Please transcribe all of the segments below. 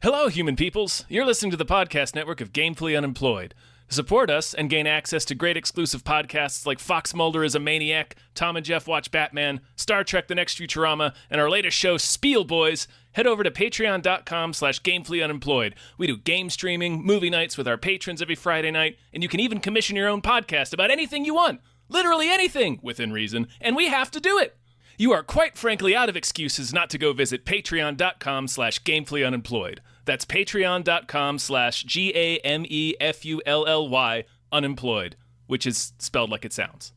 Hello, human peoples. You're listening to the podcast network of Gamefully Unemployed. To support us and gain access to great exclusive podcasts like Fox Mulder is a Maniac, Tom and Jeff Watch Batman, Star Trek The Next Futurama, and our latest show, Spiel Boys, head over to patreon.com/gamefullyunemployed. We do game streaming, movie nights with our patrons every Friday night, and you can even commission your own podcast about anything you want. Literally anything, within reason, and we have to do it. You are quite frankly out of excuses not to go visit patreon.com/gamefullyunemployed. That's patreon.com/GAMEFULLY unemployed, which is spelled like it sounds.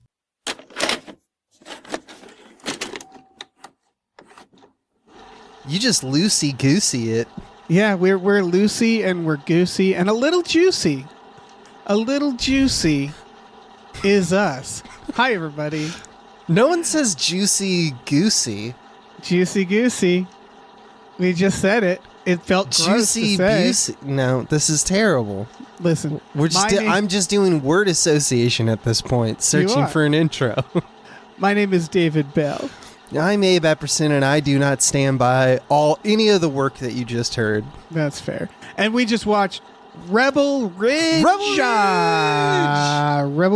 You just loosey-goosey it. Yeah, we're loosey and we're goosey and a little juicy. A little juicy is us. Hi, everybody. No one says juicy-goosey. Juicy-goosey. We just said it. It felt gross to say. Juicy-goosey. No, this is terrible. Listen, I'm just doing word association at this point, searching for an intro. My name is David Bell. I'm Abe Epperson, and I do not stand by any of the work that you just heard. That's fair. And we just watched Rebel Ridge. Rebel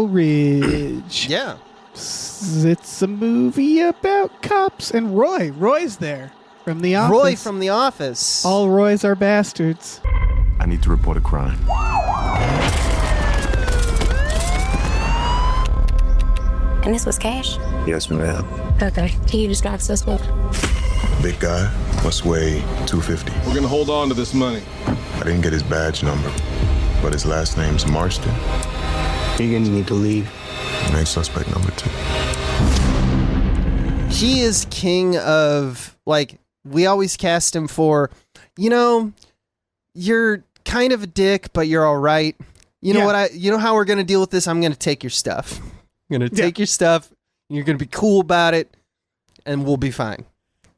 Ridge. Yeah. It's a movie about cops and Roy. Roy's there from The Office. Roy from The Office. All Roys are bastards. I need to report a crime. And this was cash? Yes, ma'am. Okay. Can you describe suspect? Big guy, must weigh 250. We're gonna hold on to this money. I didn't get his badge number, but his last name's Marston. You're gonna need to leave. Main suspect number 2. He is king of, we always cast him for, you're kind of a dick, but you're all right. You know how we're going to deal with this? I'm going to take your stuff. I'm going to take your stuff. You're going to be cool about it, and we'll be fine.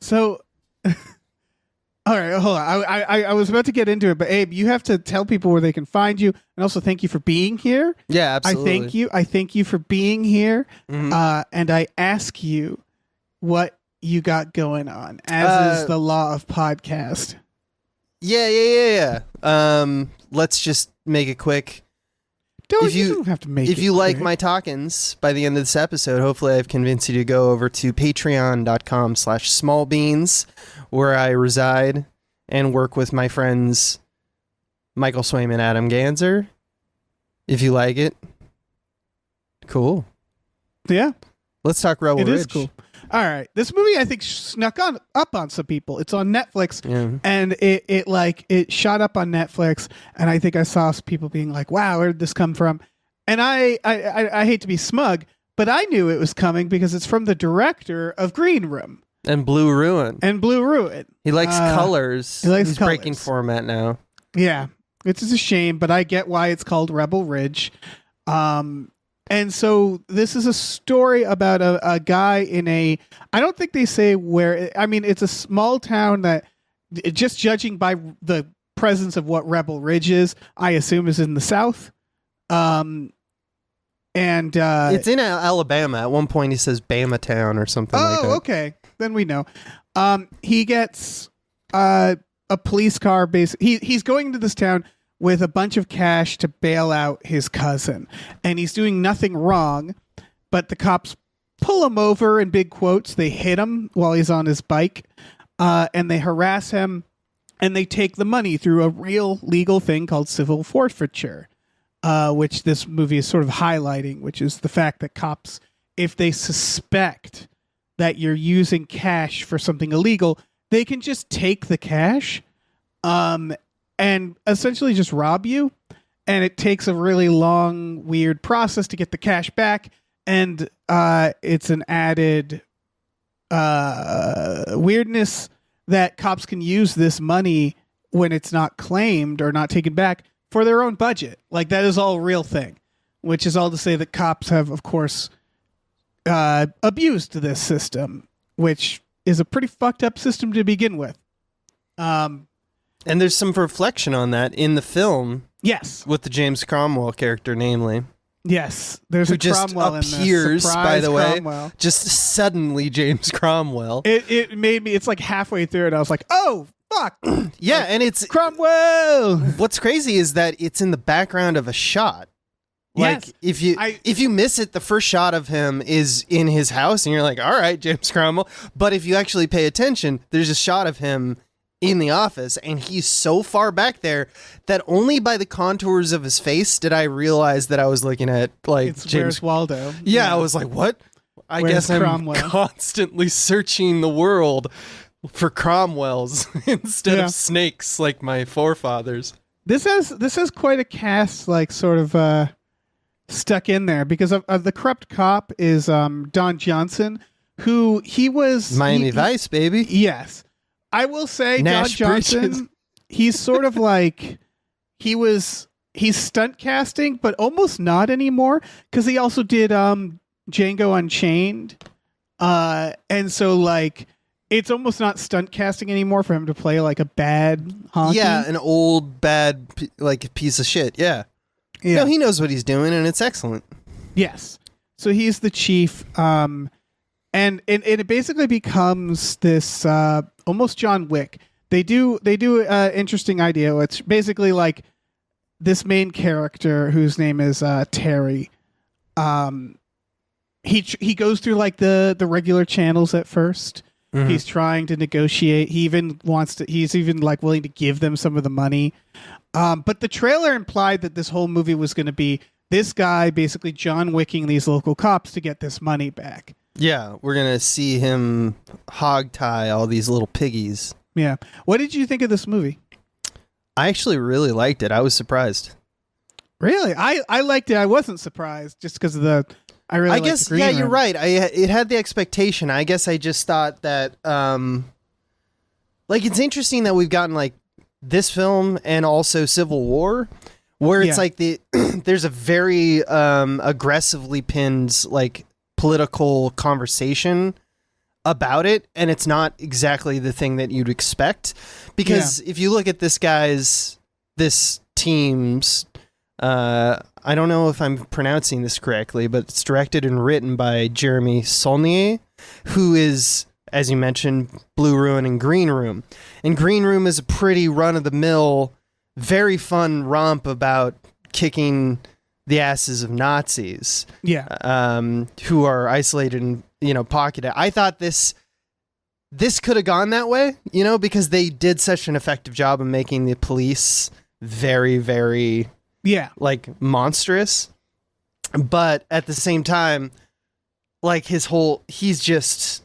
So, all right, hold on. I was about to get into it, but Abe, you have to tell people where they can find you, and also thank you for being here. Yeah, absolutely. I thank you for being here, Mm-hmm. and I ask you what you got going on, as is the law of podcast. Yeah. Let's just make it quick. You don't have to make it If you like quick. my talkins by the end of this episode, hopefully I've convinced you to go over to patreon.com/smallbeans, where I reside and work with my friends Michael Swaim and Adam Ganzer. If you like it, cool. Yeah. Let's talk Rebel Ridge. It is cool. All right. This movie, I think, snuck up on some people. It's on Netflix, and it shot up on Netflix, and I think I saw some people being like, wow, where did this come from? And I hate to be smug, but I knew it was coming because it's from the director of Green Room. And Blue Ruin. He likes colors. He's breaking format now. Yeah. It's a shame, but I get why it's called Rebel Ridge. And so this is a story about a guy in I don't think they say where, it's a small town that, just judging by the presence of what Rebel Ridge is, I assume is in the South. It's in Alabama. At one point he says Bama Town or something like that. Oh, okay. Then we know. He gets a police car. He's going to this town with a bunch of cash to bail out his cousin. And he's doing nothing wrong, but the cops pull him over in big quotes. They hit him while he's on his bike, and they harass him, and they take the money through a real legal thing called civil forfeiture, which this movie is sort of highlighting, which is the fact that cops, if they suspect that you're using cash for something illegal, they can just take the cash, and essentially just rob you. And it takes a really long, weird process to get the cash back. And it's an added weirdness that cops can use this money when it's not claimed or not taken back for their own budget. Like, that is all a real thing, which is all to say that cops have, of course, abused this system, which is a pretty fucked up system to begin with. And there's some reflection on that in the film. Yes. With the James Cromwell character, namely. Yes. There's who a just Cromwell appears, in this. by the way. Cromwell. Just suddenly James Cromwell. It made me, it's like halfway through it, I was like, oh, fuck. Yeah, and it's Cromwell. what's crazy is that it's in the background of a shot. Like Yes. if you miss it, the first shot of him is in his house, and you're like, all right, James Cromwell. But if you actually pay attention, there's a shot of him in the office, and he's so far back there that only by the contours of his face did I realize that I was looking at like It's James. Where's Waldo? Yeah, I was like, what? I Where's guess I'm Cromwell? constantly searching the world for Cromwells instead Yeah. of snakes like my forefathers. This has quite a cast, like sort of stuck in there because of the corrupt cop is Don Johnson, who he was Miami Vice, baby. Yes, I will say Nash Don Johnson. Bridges. He's sort of like he's stunt casting, but almost not anymore because he also did Django Unchained, and so like it's almost not stunt casting anymore for him to play like a bad honky. Yeah, an old bad like piece of shit. Yeah. Yeah. No, he knows what he's doing, and it's excellent. Yes. So he's the chief, and it basically becomes this almost John Wick. They do an interesting idea. It's basically like this main character whose name is Terry. He goes through like the regular channels at first. Mhm. He's trying to negotiate. He's even like willing to give them some of the money. But the trailer implied that this whole movie was going to be this guy basically John Wicking these local cops to get this money back. Yeah, we're going to see him hog tie all these little piggies. Yeah. What did you think of this movie? I actually really liked it. I was surprised. Really? I liked it. I wasn't surprised just because of I really I liked guess, the green yeah, room. you're right. It had the expectation. I guess I just thought that, like, it's interesting that we've gotten, like, this film and also Civil War, where it's Yeah. like there's a very aggressively pinned, like, political conversation about it, and it's not exactly the thing that you'd expect. Because if you look at this team's, I don't know if I'm pronouncing this correctly, but it's directed and written by Jeremy Saulnier, who is, as you mentioned, Blue Ruin and Green Room. And Green Room is a pretty run-of-the-mill, very fun romp about kicking the asses of Nazis, Yeah. who are isolated and, pocketed. I thought this could have gone that way, because they did such an effective job of making the police very, very, Yeah. like, monstrous. But at the same time, like, he's just...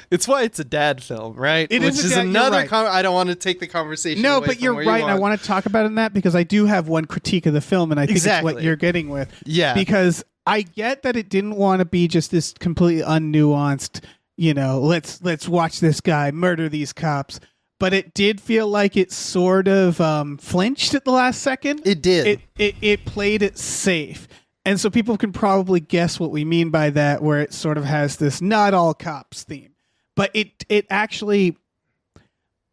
It's why it's a dad film, right? It is Which a is dad- you're another. right. I don't want to take the conversation. No, away but from you're where right, you and I want to talk about it in that because I do have one critique of the film, and I think it's Exactly. what you're getting with. Yeah. Because I get that it didn't want to be just this completely unnuanced, let's watch this guy murder these cops. But it did feel like it sort of flinched at the last second. It did. It played it safe. And so people can probably guess what we mean by that, where it sort of has this not all cops theme. But it actually,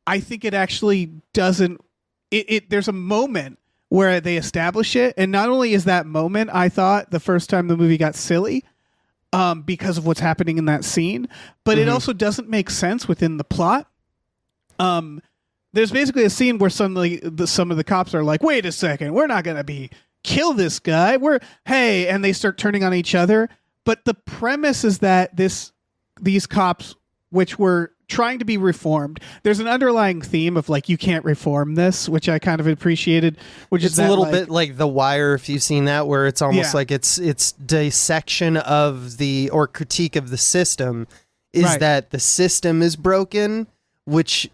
I think it actually doesn't, there's a moment where they establish it. And not only is that moment, I thought the first time the movie got silly because of what's happening in that scene, but it also doesn't make sense within the plot. There's basically a scene where some of the cops are like, wait a second, we're not going to kill this guy. And they start turning on each other. But the premise is that these cops, which were trying to be reformed, there's an underlying theme of like, you can't reform this, which I kind of appreciated, which It's is a little bit like The Wire, if you've seen that, where it's almost Yeah. like it's dissection of or critique of the system is Right. that the system is broken, which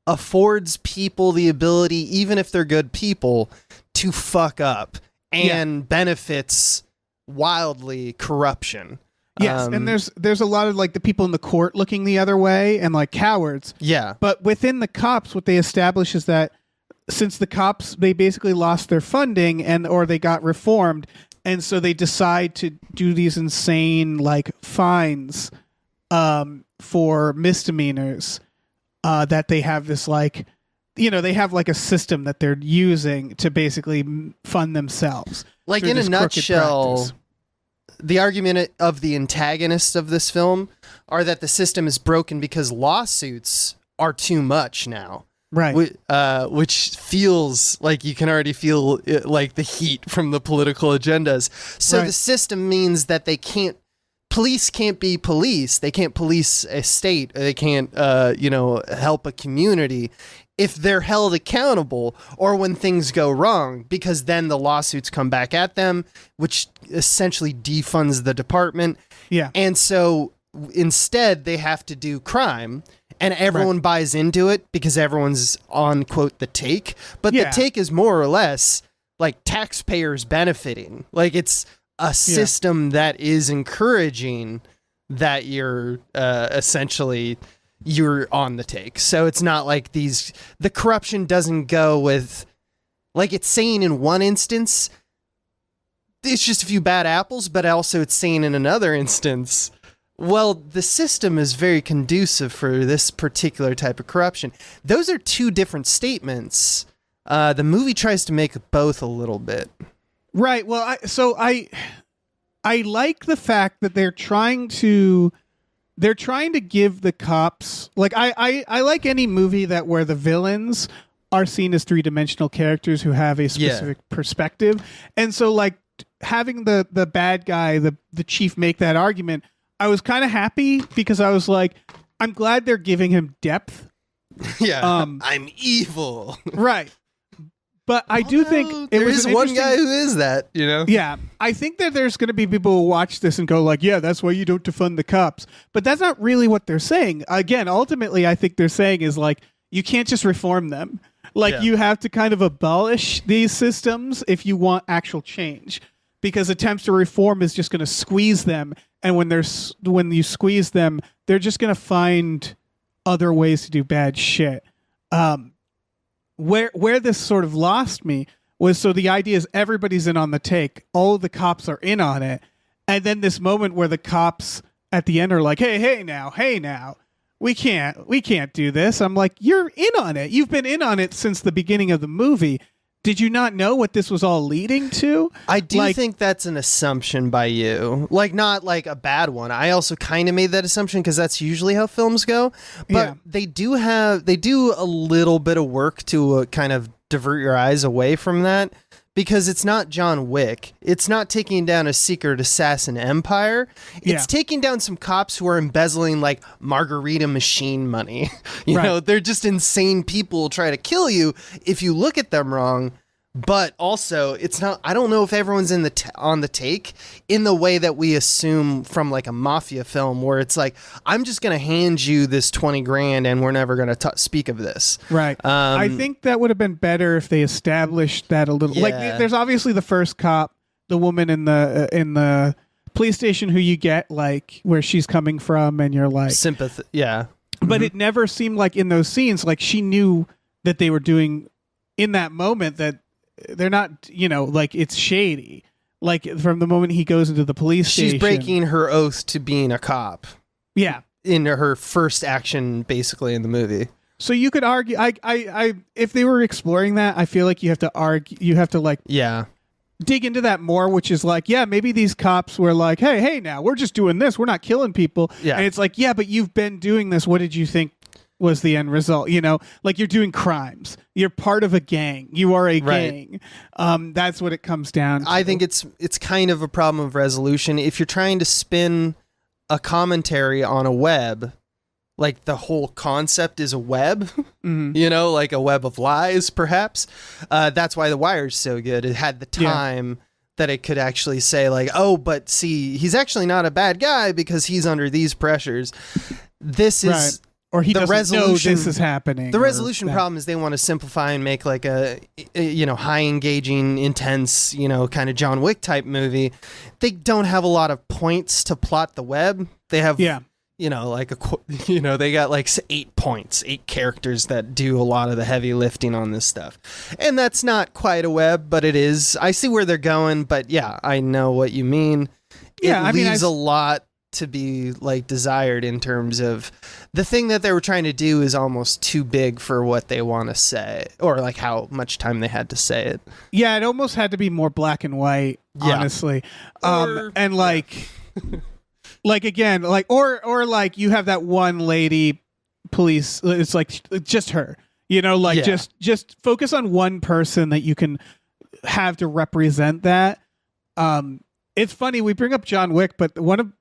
affords people the ability, even if they're good people, to fuck up and benefits wildly corruption. Yes, and there's a lot of like the people in the court looking the other way and like cowards. Yeah. But within the cops, what they establish is that since the cops, they basically lost their funding or they got reformed, and so they decide to do these insane like fines for misdemeanors. That they have this like, they have like a system that they're using to basically fund themselves. Like through in a this crooked nutshell, practice. the argument of the antagonists of this film are that the system is broken because lawsuits are too much now. Right. Which feels like you can already feel like the heat from the political agendas. So Right. the system means that police can't be police. They can't police a state. They can't, help a community if they're held accountable or when things go wrong, because then the lawsuits come back at them, which essentially defunds the department. Yeah. And so instead they have to do crime. And everyone buys into it because everyone's on, quote, the take. But the take is more or less like taxpayers benefiting. Like it's a system that is encouraging that you're essentially you're on the take. So it's not like the corruption doesn't go with, like it's saying in one instance, it's just a few bad apples, but also it's saying in another instance, well, the system is very conducive for this particular type of corruption. Those are two different statements. The movie tries to make both a little bit. Right. Well, I like the fact that they're trying to give the cops, like I like any movie that where the villains are seen as three-dimensional characters who have a specific perspective. And so like having the bad guy, the chief, make that argument, I was kind of happy because I was like, I'm glad they're giving him depth. Yeah, I'm evil. Right. But I do think there is one guy who is that, you know? Yeah. I think that there's going to be people who watch this and go like, yeah, that's why you don't defund the cops. But that's not really what they're saying. Again, ultimately, I think they're saying is like, you can't just reform them. Like you have to kind of abolish these systems if you want actual change. Because attempts to reform is just going to squeeze them. And when you squeeze them, they're just going to find other ways to do bad shit. Where this sort of lost me was, so the idea is everybody's in on the take. All of the cops are in on it. And then this moment where the cops at the end are like, hey now, we can't do this. I'm like, you're in on it. You've been in on it since the beginning of the movie. Did you not know what this was all leading to? I do think that's an assumption by you. Like, not like a bad one. I also kind of made that assumption because that's usually how films go. But they do a little bit of work to kind of divert your eyes away from that, because it's not John Wick. It's not taking down a secret assassin empire. It's taking down some cops who are embezzling like margarita machine money. You know, they're just insane people who try to kill you if you look at them wrong. But also, it's not. I don't know if everyone's on the take in the way that we assume from like a mafia film, where it's like, I'm just gonna hand you this 20 grand and we're never gonna speak of this. Right. I think that would have been better if they established that a little. Like, there's obviously the first cop, the woman in the police station who you get like where she's coming from, and you're like sympathy. Yeah. But it never seemed like in those scenes, like she knew that they were doing in that moment that. They're not, like it's shady. Like from the moment he goes into the police station. She's breaking her oath to being a cop. Yeah. In her first action, basically, in the movie. So you could argue, I if they were exploring that, I feel like you have to argue, you have to like dig into that more, which is like, maybe these cops were like, hey, now we're just doing this. We're not killing people. Yeah. And it's like, but you've been doing this. What did you think was the end result? Like you're doing crimes. You're part of a gang. You are a gang. That's what it comes down to. I think it's kind of a problem of resolution. If you're trying to spin a commentary on a web, like the whole concept is a web, like a web of lies, perhaps. That's why The Wire's so good. It had the time that it could actually say like, oh, but see, he's actually not a bad guy because he's under these pressures. This is... Or he doesn't know this is happening. The resolution problem is they want to simplify and make like a high engaging, intense, kind of John Wick type movie. They don't have a lot of points to plot the web. They have, they got like 8 points, 8 characters that do a lot of the heavy lifting on this stuff. And that's not quite a web, but it is. I see where they're going, but I know what you mean. It leaves a lot to be like desired in terms of the thing that they were trying to do is almost too big for what they want to say, or like how much time they had to say it. Yeah, it almost had to be more black and white, honestly. And like like again, like or like you have that one lady police. It's like just her. Like Yeah. just focus on one person that you can have to represent that. It's funny we bring up John Wick, but one of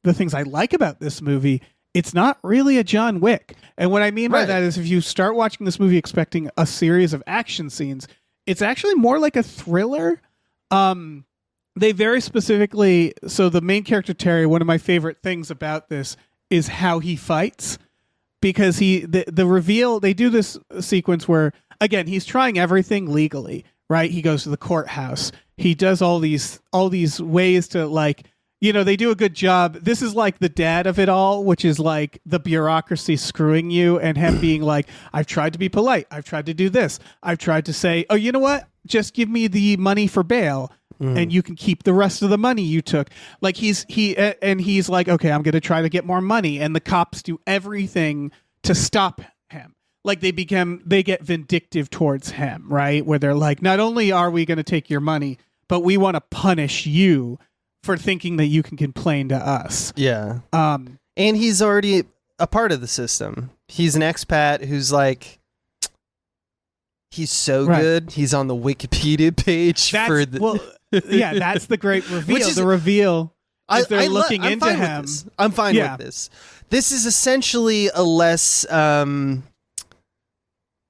the things I like about this movie, it's not really a John Wick. And what I mean by Right. that is if you start watching this movie expecting a series of action scenes, it's actually more like a thriller. They very specifically, so the main character Terry, one of my favorite things about this is how he fights, because the reveal, they do this sequence where, again, he's trying everything legally, right? He goes to the courthouse. He does all these ways to, like, they do a good job. This is like the dad of it all, which is like the bureaucracy screwing you and him being like, I've tried to be polite. I've tried to do this. I've tried to say, oh, you know what? Just give me the money for bail and you can keep the rest of the money you took. Like he's like, okay, I'm going to try to get more money. And the cops do everything to stop him. Like they get vindictive towards him, right? Where they're like, not only are we going to take your money, but we want to punish you for thinking that you can complain to us. Yeah. And he's already a part of the system. He's an expat who's like, he's so Right. good. He's on the Wikipedia page for the. Yeah, that's the great reveal. Which is- the reveal is they're I'm looking fine into with him. this. I'm fine Yeah. with this. This is essentially a less.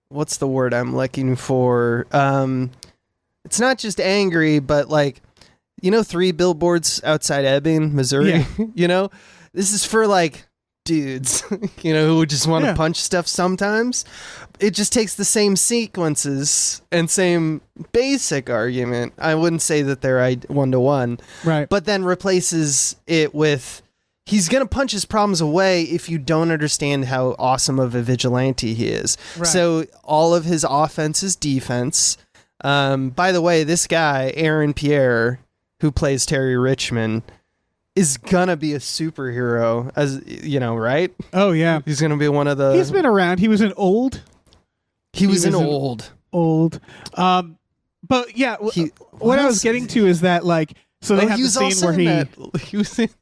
What's the word I'm looking for? It's not just angry, but like, 3 billboards outside Ebbing, Missouri. Yeah. This is for like dudes, who just want to Yeah. punch stuff sometimes. It just takes the same sequences and same basic argument. I wouldn't say that they're one-to-one, Right. but then replaces it with he's going to punch his problems away if you don't understand how awesome of a vigilante he is. Right. So all of his offense is defense. By the way, this guy, Aaron Pierre, who plays Terry Richmond, is gonna be a superhero, as right? Oh yeah. He's gonna be one of the. He's been around. He was an old. He was an was an- old. But yeah, He- what I was else? getting to is that like, so they have he the was scene also where in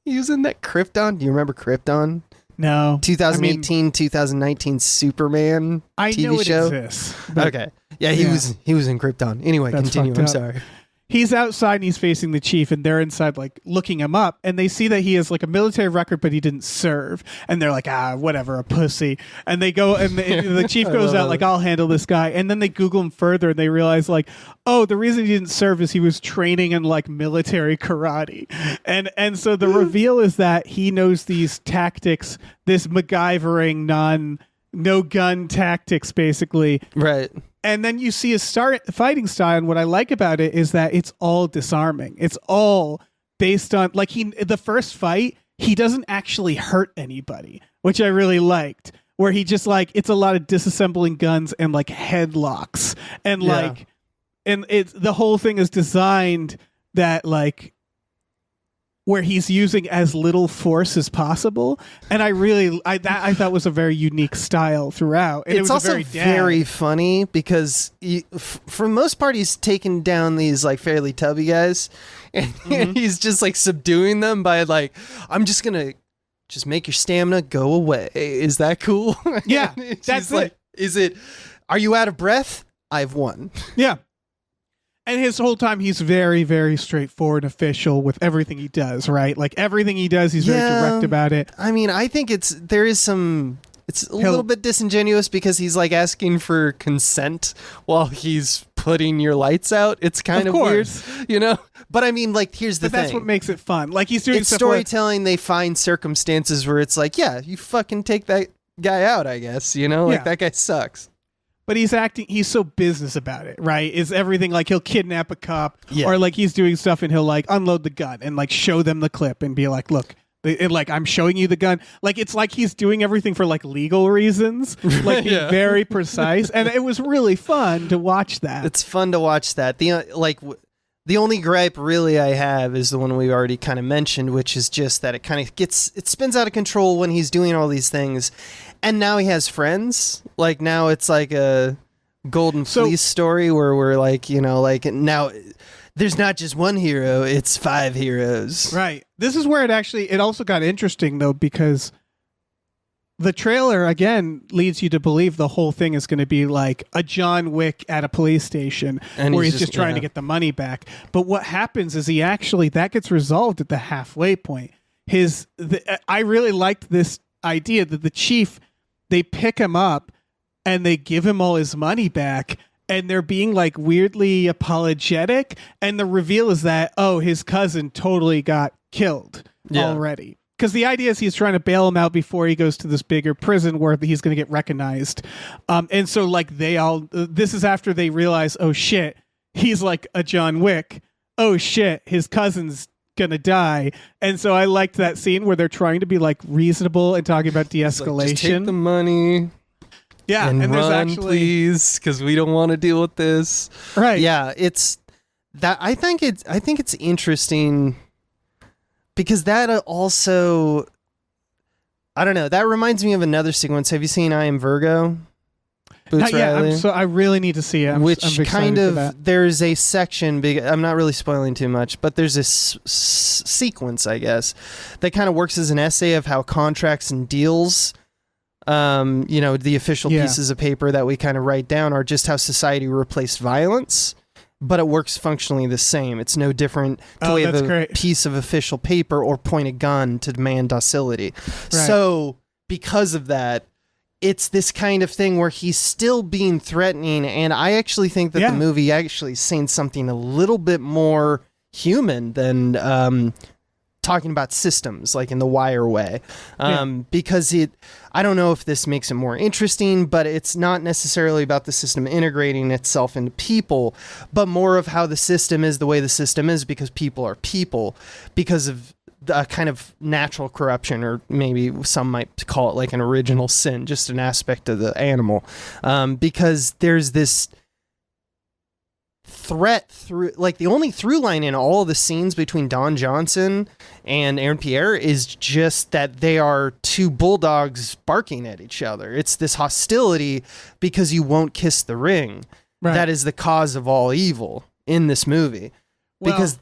he was in that Krypton. Do you remember Krypton? no 2018, 2019 Superman I TV know it show. exists. But Okay, yeah, he Yeah. was in Krypton. Anyway, That's continue. fucked I'm up. sorry. he's outside and he's facing the chief, and they're inside like looking him up, and they see that he has like a military record, but he didn't serve, and they're like, whatever, a pussy. And they go, and the chief goes out like, I'll handle this guy, and then they Google him further, and they realize like, oh, the reason he didn't serve is he was training in like military karate, and so the reveal is that he knows these tactics, this MacGyvering no gun tactics, basically. Right. And then you see his fighting style, and what I like about it is that it's all disarming. It's all based on like the first fight, he doesn't actually hurt anybody, which I really liked. Where he just like it's a lot of disassembling guns and like headlocks and Yeah. like, and it's the whole thing is designed that like where he's using as little force as possible, and I thought was a very unique style throughout. And it It's was also very dad. funny because for the most part he's taking down these like fairly tubby guys, and he's just like subduing them by like, I'm just gonna just make your stamina go away. Is that cool? Yeah, And she's that's like, it. Is it? Are you out of breath? I've won. Yeah. And his whole time, he's very, very straightforward official with everything he does, right? Like everything he does, he's very Yeah. direct about it. I mean, I think it's a little bit disingenuous because he's like asking for consent while he's putting your lights out. It's kind of weird, course. But I mean, like, here's the But thing. that's what makes it fun. Like he's doing It's stuff where- storytelling. They find circumstances where it's like, yeah, you fucking take that guy out, I guess, like Yeah. that guy sucks. but he's so business about it, right? Is everything like he'll kidnap a cop Yeah. or like he's doing stuff and he'll like unload the gun and like show them the clip and be like, look, and like I'm showing you the gun. Like it's like he's doing everything for like legal reasons, like being Yeah. very precise. And it was really fun to watch that. It's fun to watch that. The only gripe really I have is the one we already kind of mentioned, which is just that it spins out of control when he's doing all these things, and now he has friends. Like now it's like a Golden Fleece story where we're like, like now there's not just one hero, it's 5 heroes. Right. This is where it also got interesting though, because the trailer again leads you to believe the whole thing is going to be like a John Wick at a police station And where he's he's just trying to yeah. get the money back. But what happens is that gets resolved at the halfway point. I really liked this idea that the chief, they pick him up and they give him all his money back, and they're being like weirdly apologetic, and the reveal is that, oh, his cousin totally got killed already. Because the idea is he's trying to bail him out before he goes to this bigger prison where he's going to get recognized. And so like this is after they realize, oh shit, he's like a John Wick. Oh shit, his cousin's gonna die. And so I liked that scene where they're trying to be like reasonable and talking about de-escalation. Like, just take the money. Yeah, and there's run, actually, please, because we don't want to deal with this. right. Yeah, it's that. I think it's interesting because that also, I don't know. That reminds me of another sequence. Have you seen I Am Virgo? Boots Not yet. Riley? I really need to see it. I'm Which kind for of that. there's a section. I'm not really spoiling too much, but there's this sequence, I guess, that kind of works as an essay of how contracts and deals. The official pieces of paper that we kind of write down are just how society replaced violence, but it works functionally the same. It's no different to wave a piece of official paper or point a gun to demand docility. Right. So because of that, it's this kind of thing where he's still being threatening, and I actually think that the movie actually is saying something a little bit more human than talking about systems like in the Wire way, because I don't know if this makes it more interesting, but it's not necessarily about the system integrating itself into people, but more of how the system is the way the system is because people are people, because of a kind of natural corruption, or maybe some might call it like an original sin, just an aspect of the animal, because there's this threat through, like, the only through line in all of the scenes between Don Johnson and Aaron Pierre is just that they are two bulldogs barking at each other. It's this hostility because you won't kiss the ring. Right. That is the cause of all evil in this movie. Because,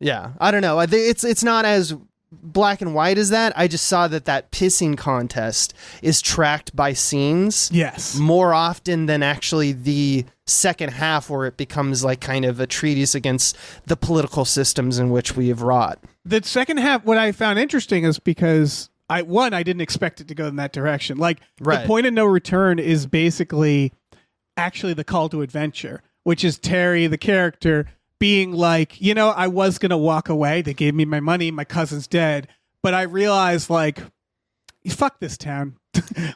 I don't know. It's not as black and white as that. I just saw that pissing contest is tracked by scenes. Yes. More often than actually the second half, where it becomes like kind of a treatise against the political systems in which we have wrought. The second half, what I found interesting is because I didn't expect it to go in that direction. Like, the point of no return is basically actually the call to adventure, which is Terry, the character, being like, I was going to walk away. They gave me my money. My cousin's dead. But I realized, like, fuck this town.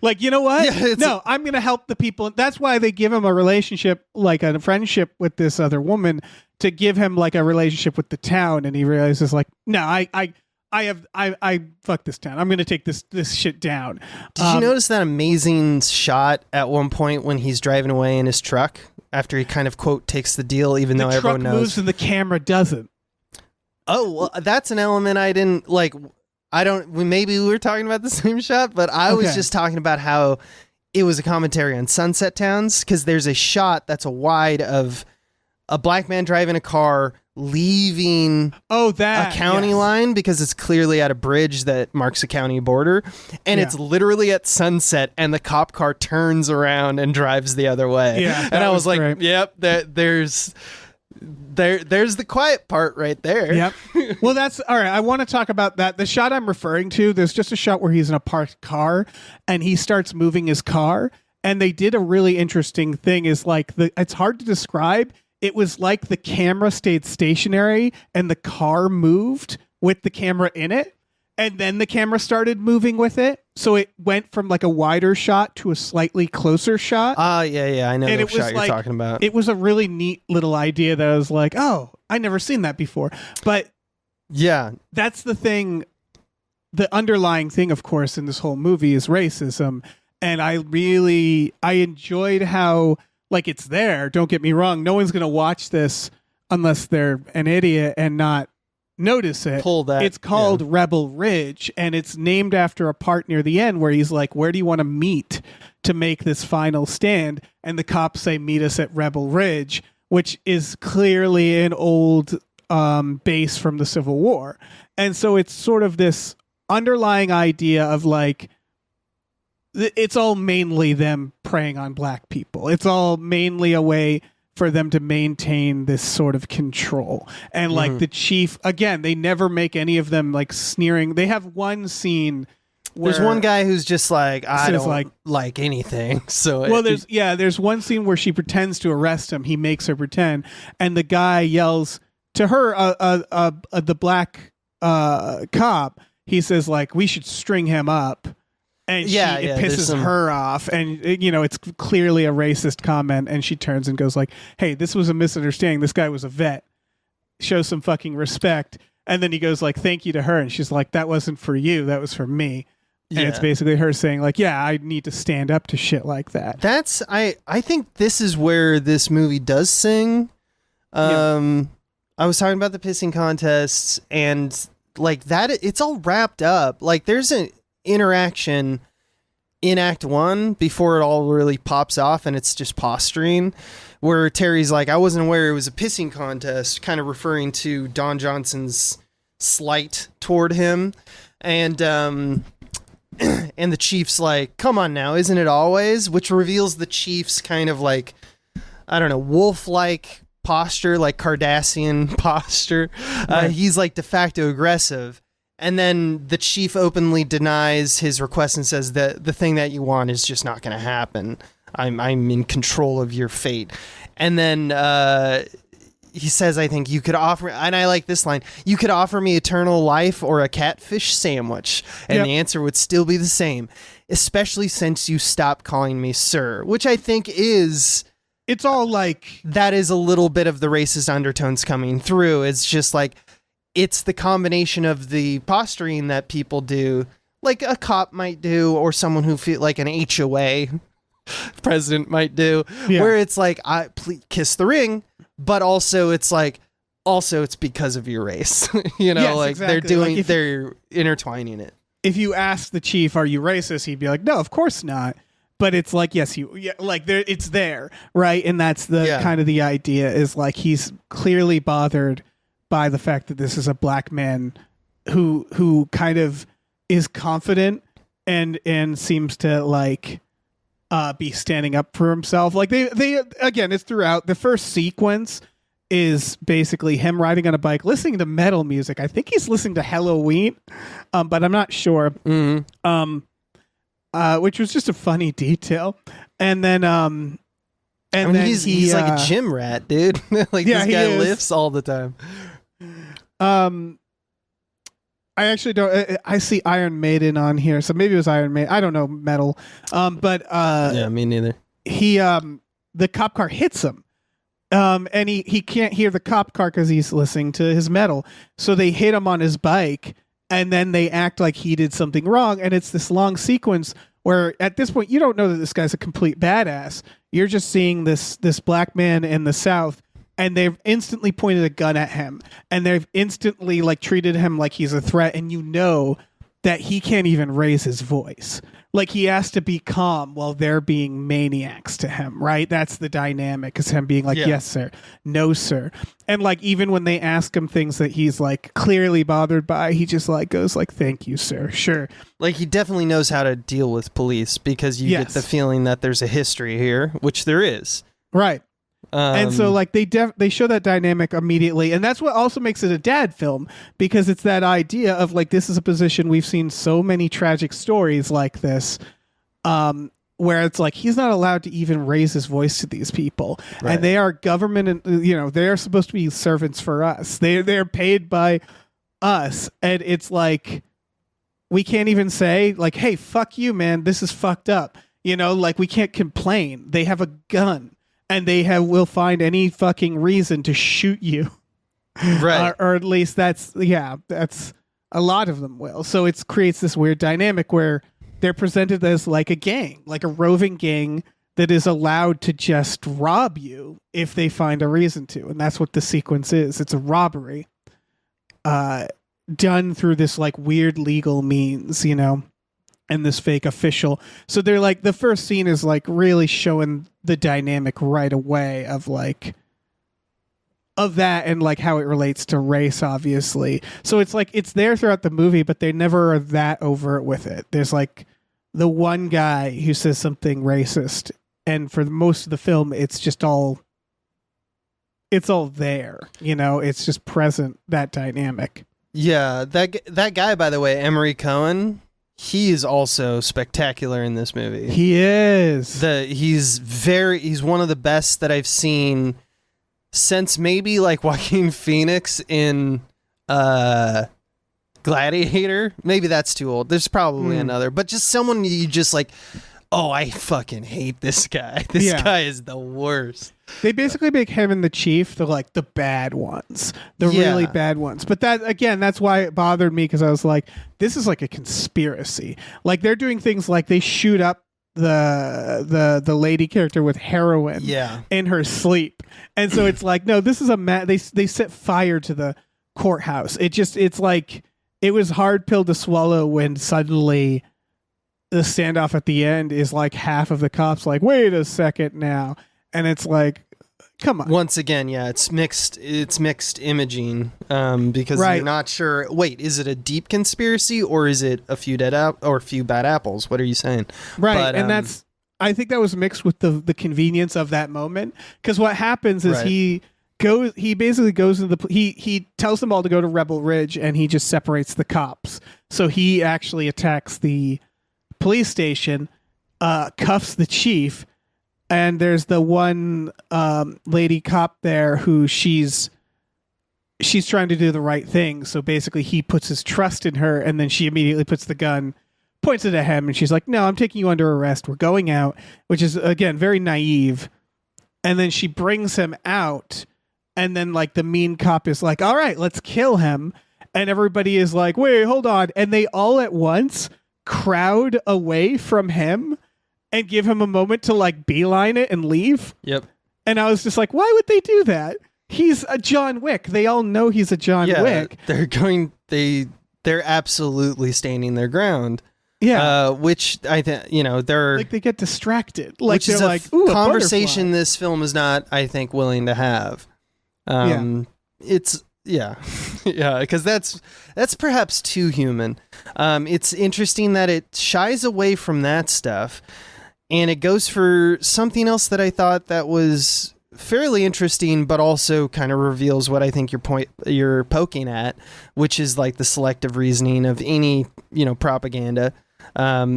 Like, you know what? No, I'm going to help the people. That's why they give him a relationship, like a friendship with this other woman, to give him like a relationship with the town. And he realizes, like, no, I fuck this town. I'm going to take this shit down. Did you notice that amazing shot at one point when he's driving away in his truck after he kind of, quote, takes the deal, even though everyone knows? The truck moves and the camera doesn't. Oh, well, that's an element I didn't like. Maybe we were talking about the same shot, but I was just talking about how it was a commentary on sunset towns, because there's a shot that's a wide of a black man driving a car leaving a county line, because it's clearly at a bridge that marks a county border, and it's literally at sunset, and the cop car turns around and drives the other way. Yeah, and I was like, great. yep, there's the quiet part right there. Yep. Well, that's all right. I want to talk about that. The shot I'm referring to, there's just a shot where he's in a parked car and he starts moving his car. And they did a really interesting thing, is like, it's hard to describe. It was like the camera stayed stationary and the car moved with the camera in it. And then the camera started moving with it. So it went from like a wider shot to a slightly closer shot. Yeah. I know the shot you're talking about. It was a really neat little idea that I was like, oh, I never seen that before. But yeah, that's the thing. The underlying thing, of course, in this whole movie is racism. And I enjoyed how, like, it's there. Don't get me wrong. No one's going to watch this unless they're an idiot and not notice it. It's called Rebel Ridge, and it's named after a part near the end where he's like, where do you want to meet to make this final stand? And the cops say, meet us at Rebel Ridge, which is clearly an old base from the Civil War. And so it's sort of this underlying idea of, like, it's all mainly them preying on black people. It's all mainly a way for them to maintain this sort of control. And like the chief, again, they never make any of them like sneering. They have one scene where There's one guy who's just like, I says, don't like anything. So well, there's one scene where she pretends to arrest him. He makes her pretend, and the guy yells to her, the black cop. He says like, we should string him up. And it pisses her off, and it's clearly a racist comment, and she turns and goes like, hey, this was a misunderstanding. This guy was a vet. Show some fucking respect. And then he goes like, thank you to her, and she's like, that wasn't for you, that was for me. And it's basically her saying like, yeah, I need to stand up to shit like that. That's I think this is where this movie does sing. I was talking about the pissing contests, and like that, it's all wrapped up. Like there's an interaction in Act 1 before it all really pops off, and it's just posturing, where Terry's like, I wasn't aware it was a pissing contest, kind of referring to Don Johnson's slight toward him. And and the chief's like, come on now, isn't it always? Which reveals the chief's kind of like, I don't know, wolf-like posture, like Cardassian posture. Right. He's like de facto aggressive. And then the chief openly denies his request and says that the thing that you want is just not going to happen. I'm in control of your fate. And then he says, I think you could offer, and I like this line, you could offer me eternal life or a catfish sandwich. And the answer would still be the same, especially since you stopped calling me sir, which I think is... It's all like... That is a little bit of the racist undertones coming through. It's just like, it's the combination of the posturing that people do, like a cop might do, or someone who feel like an HOA president might do, where it's like, please kiss the ring, but also it's like, it's because of your race. Yes, like exactly. they're intertwining it. If you ask the chief, are you racist? He'd be like, no, of course not. But it's like, yes, it's there, right? And that's the kind of the idea is like, he's clearly bothered by the fact that this is a black man who kind of is confident and seems to like be standing up for himself. Like they again, it's throughout. The first sequence is basically him riding on a bike, listening to metal music. I think he's listening to Halloween, but I'm not sure. Which was just a funny detail. And then he's like a gym rat, dude. Like this guy lifts all the time. I actually don't. I see Iron Maiden on here, so maybe it was Iron Maiden. I don't know metal. But yeah, me neither. He the cop car hits him, and he can't hear the cop car because he's listening to his metal. So they hit him on his bike, and then they act like he did something wrong, and it's this long sequence where at this point you don't know that this guy's a complete badass. You're just seeing this black man in the South. And they've instantly pointed a gun at him, and they've instantly like treated him like he's a threat. And you know that he can't even raise his voice. Like he has to be calm while they're being maniacs to him, right? That's the dynamic, is him being like, yes, sir, no, sir. And like, even when they ask him things that he's like clearly bothered by, he just like goes like, thank you, sir. Sure. Like he definitely knows how to deal with police, because you get the feeling that there's a history here, which there is. Right. And so like they show that dynamic immediately, and that's what also makes it a dad film, because it's that idea of like, this is a position we've seen so many tragic stories like this, where it's like he's not allowed to even raise his voice to these people, and they are government, and they are supposed to be servants for us. They're paid by us, and it's like we can't even say like, hey, fuck you, man, this is fucked up. Like we can't complain. They have a gun. And will find any fucking reason to shoot you. Right. Or at least that's a lot of them will. So it creates this weird dynamic where they're presented as like a gang, like a roving gang that is allowed to just rob you if they find a reason to. And that's what the sequence is. It's a robbery done through this like weird legal means, and this fake official. So they're like, the first scene is like really showing the dynamic right away of that, and like how it relates to race, obviously. So it's like, it's there throughout the movie, but they never are that overt with it. There's like the one guy who says something racist, and for most of the film, it's all there. It's just present, that dynamic. Yeah, that guy, by the way, Emery Cohen, he is also spectacular in this movie. He is. He's one of the best that I've seen since maybe like Joaquin Phoenix in Gladiator. Maybe that's too old. There's probably another, but just someone you just like, oh, I fucking hate this guy. This guy is the worst. They basically make him and the chief the bad ones, the really bad ones. But that's why it bothered me, because I was like, this is like a conspiracy. Like, they're doing things like they shoot up the lady character with heroin in her sleep, and so it's like, no, this is they set fire to the courthouse. It's like, it was hard pill to swallow when suddenly the standoff at the end is like half of the cops like, wait a second now. And it's like, come on. Once again, it's mixed imaging, because you're not sure. Wait, is it a deep conspiracy, or is it a few bad apples? What are you saying? Right, but, and I think that was mixed with the convenience of that moment. Because what happens is he basically goes into he tells them all to go to Rebel Ridge, and he just separates the cops. So he actually attacks the police station, cuffs the chief. And there's the one lady cop there who she's trying to do the right thing. So basically he puts his trust in her, and then she immediately puts the gun, points it at him, and she's like, no, I'm taking you under arrest. We're going out, which is, again, very naive. And then she brings him out, and then like the mean cop is like, all right, let's kill him. And everybody is like, wait, hold on. And they all at once crowd away from him and give him a moment to like beeline it and leave. Yep. And I was just like, why would they do that? He's a John Wick. They all know he's a John Wick. They're absolutely standing their ground. Yeah. Which I think, they're like, they get distracted. Like, which is they're like, ooh, conversation this film is not, I think, willing to have. It's because that's perhaps too human. It's interesting that it shies away from that stuff, and it goes for something else that I thought that was fairly interesting, but also kind of reveals what I think you're poking at, which is like the selective reasoning of any propaganda.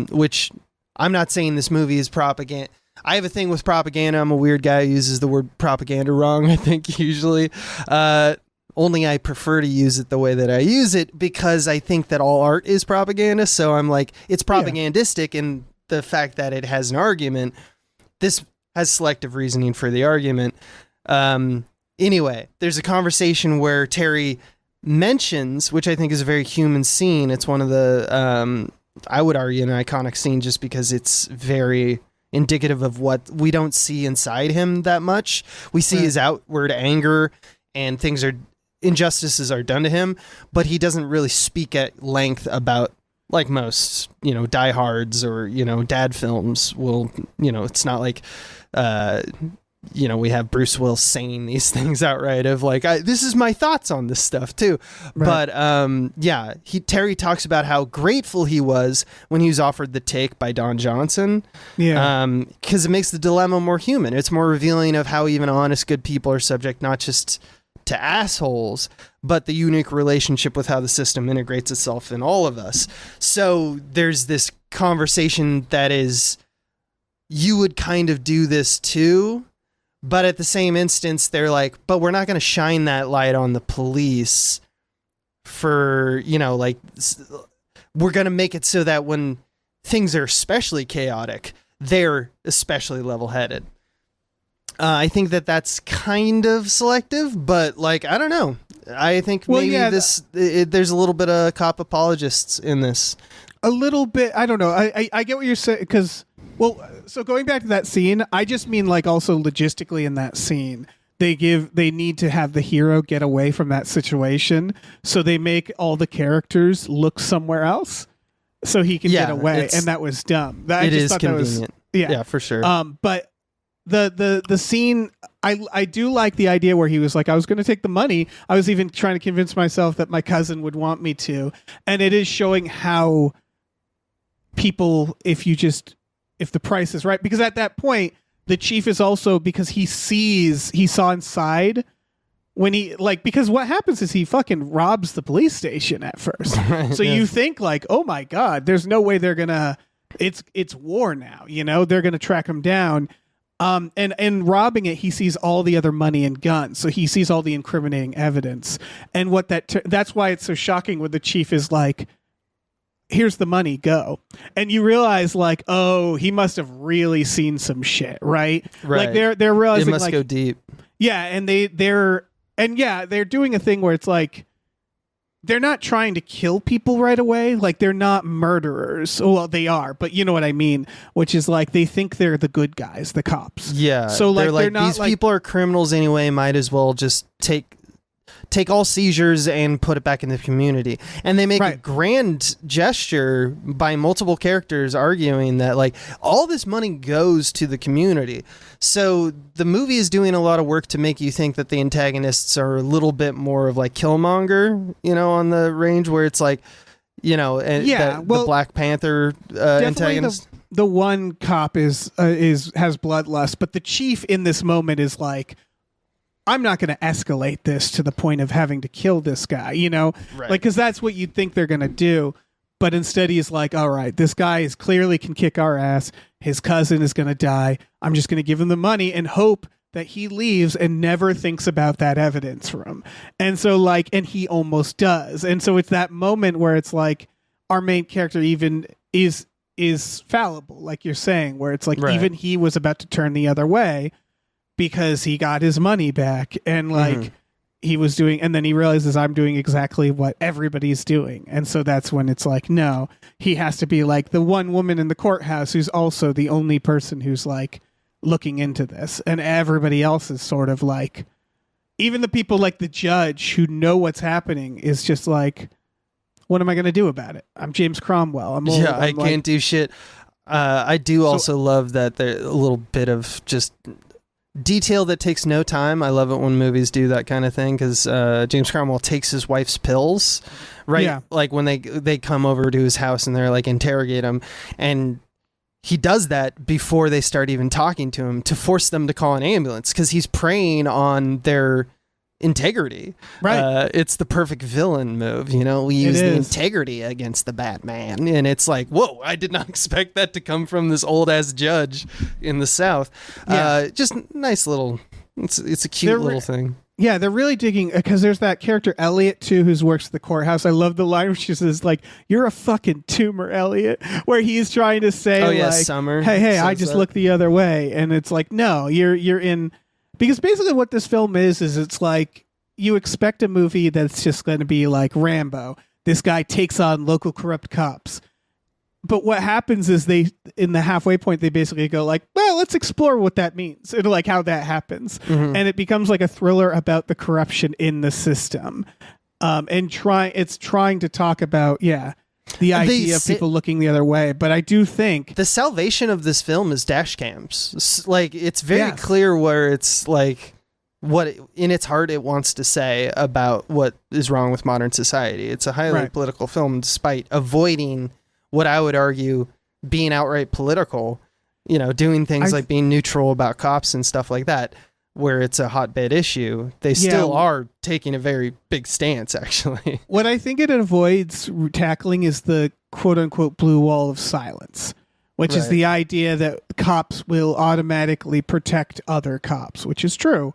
Which I'm not saying this movie is propaganda. I have a thing with propaganda. I'm a weird guy who uses the word propaganda wrong, I think, usually. Only I prefer to use it the way that I use it, because I think that all art is propaganda. So I'm like, it's propagandistic in the fact that it has an argument. This has selective reasoning for the argument. Anyway, there's a conversation where Terry mentions, which I think is a very human scene. It's one of the, I would argue, an iconic scene, just because it's very indicative of what we don't see inside him that much. We see his outward anger, and injustices are done to him, but he doesn't really speak at length about, like most, diehards or, dad films will, it's not like, we have Bruce Willis saying these things outright of like, this is my thoughts on this stuff too. Right. But Terry talks about how grateful he was when he was offered the take by Don Johnson. Yeah. Because it makes the dilemma more human. It's more revealing of how even honest, good people are subject not just to assholes, but the unique relationship with how the system integrates itself in all of us. So there's this conversation that is, you would kind of do this too. But at the same instance, they're like, but we're not going to shine that light on the police for, we're going to make it so that when things are especially chaotic, they're especially level-headed. I think that that's kind of selective, but like, I don't know. I think there's a little bit of cop apologists in this. A little bit. I don't know. I get what you're saying, because... Well, so going back to that scene, I just mean like also logistically in that scene, they need to have the hero get away from that situation. So they make all the characters look somewhere else so he can get away. And that was dumb. It is convenient. Yeah, for sure. But the scene, I do like the idea where he was like, I was going to take the money. I was even trying to convince myself that my cousin would want me to. And it is showing how people if the price is right. Because at that point, the chief is also, because he saw inside when because what happens is he fucking robs the police station at first. Right, so yeah. you think like, oh my God, there's no way they're gonna, it's war now, they're gonna track him down. And robbing it, he sees all the other money and guns. So he sees all the incriminating evidence. And what that's why it's so shocking when the chief is like, here's the money, go. And you realize like, oh, he must have really seen some shit, right? Right. Like they're realizing It must like, go deep. yeah, and they're doing a thing where it's like, they're not trying to kill people right away. Like they're not murderers. Well, they are, but you know what I mean, which is like, they think they're the good guys, the cops. Yeah. So like, they're not these people are criminals anyway, might as well just take all seizures and put it back in the community. And they make a grand gesture by multiple characters arguing that like all this money goes to the community. So the movie is doing a lot of work to make you think that the antagonists are a little bit more of like Killmonger, on the range where it's like, the Black Panther antagonist. The one cop has bloodlust, but the chief in this moment is like, I'm not going to escalate this to the point of having to kill this guy, Right. like, because that's what you'd think they're going to do. But instead he's like, all right, this guy clearly can kick our ass. His cousin is going to die. I'm just going to give him the money and hope that he leaves and never thinks about that evidence room. And so like, and he almost does. And so it's that moment where it's like our main character even is fallible, like you're saying, where it's like, even he was about to turn the other way because he got his money back and like he was doing, and then he realizes I'm doing exactly what everybody's doing. And so that's when it's like, no, he has to be like the one woman in the courthouse who's also the only person who's like looking into this. And everybody else is sort of like, even the people like the judge who know what's happening is just like, what am I going to do about it? I'm James Cromwell. I'm old. Yeah, I can't do shit. I do also love that there's a little bit of just detail that takes no time. I love it when movies do that kind of thing because James Cromwell takes his wife's pills, right? Yeah. Like when they come over to his house and they're like interrogate him, and he does that before they start even talking to him to force them to call an ambulance because he's preying on their integrity. Right. It's the perfect villain move. We use the integrity against the Batman, and it's like, whoa, I did not expect that to come from this old ass judge in the South. Yeah. Just nice little. It's a cute little thing. Yeah, they're really digging because there's that character Elliot too, who works at the courthouse. I love the line where she says like, "You're a fucking tumor, Elliot," where he's trying to say, like, Summer. Hey, I just look the other way, and it's like, no, you're in. Because basically what this film is it's like you expect a movie that's just going to be like Rambo. This guy takes on local corrupt cops. But what happens is they, in the halfway point, they basically go like, well, let's explore what that means and like how that happens. And it becomes like a thriller about the corruption in the system. It's trying to talk about, the idea of people looking the other way. But I do think the salvation of this film is dash cams. Like it's very clear where it's like what in its heart it wants to say about what is wrong with modern society. It's a highly political film, despite avoiding what I would argue being outright political. Doing things like being neutral about cops and stuff like that. Where it's a hotbed issue, they still are taking a very big stance, actually. What I think it avoids tackling is the quote-unquote blue wall of silence, which is the idea that cops will automatically protect other cops, which is true.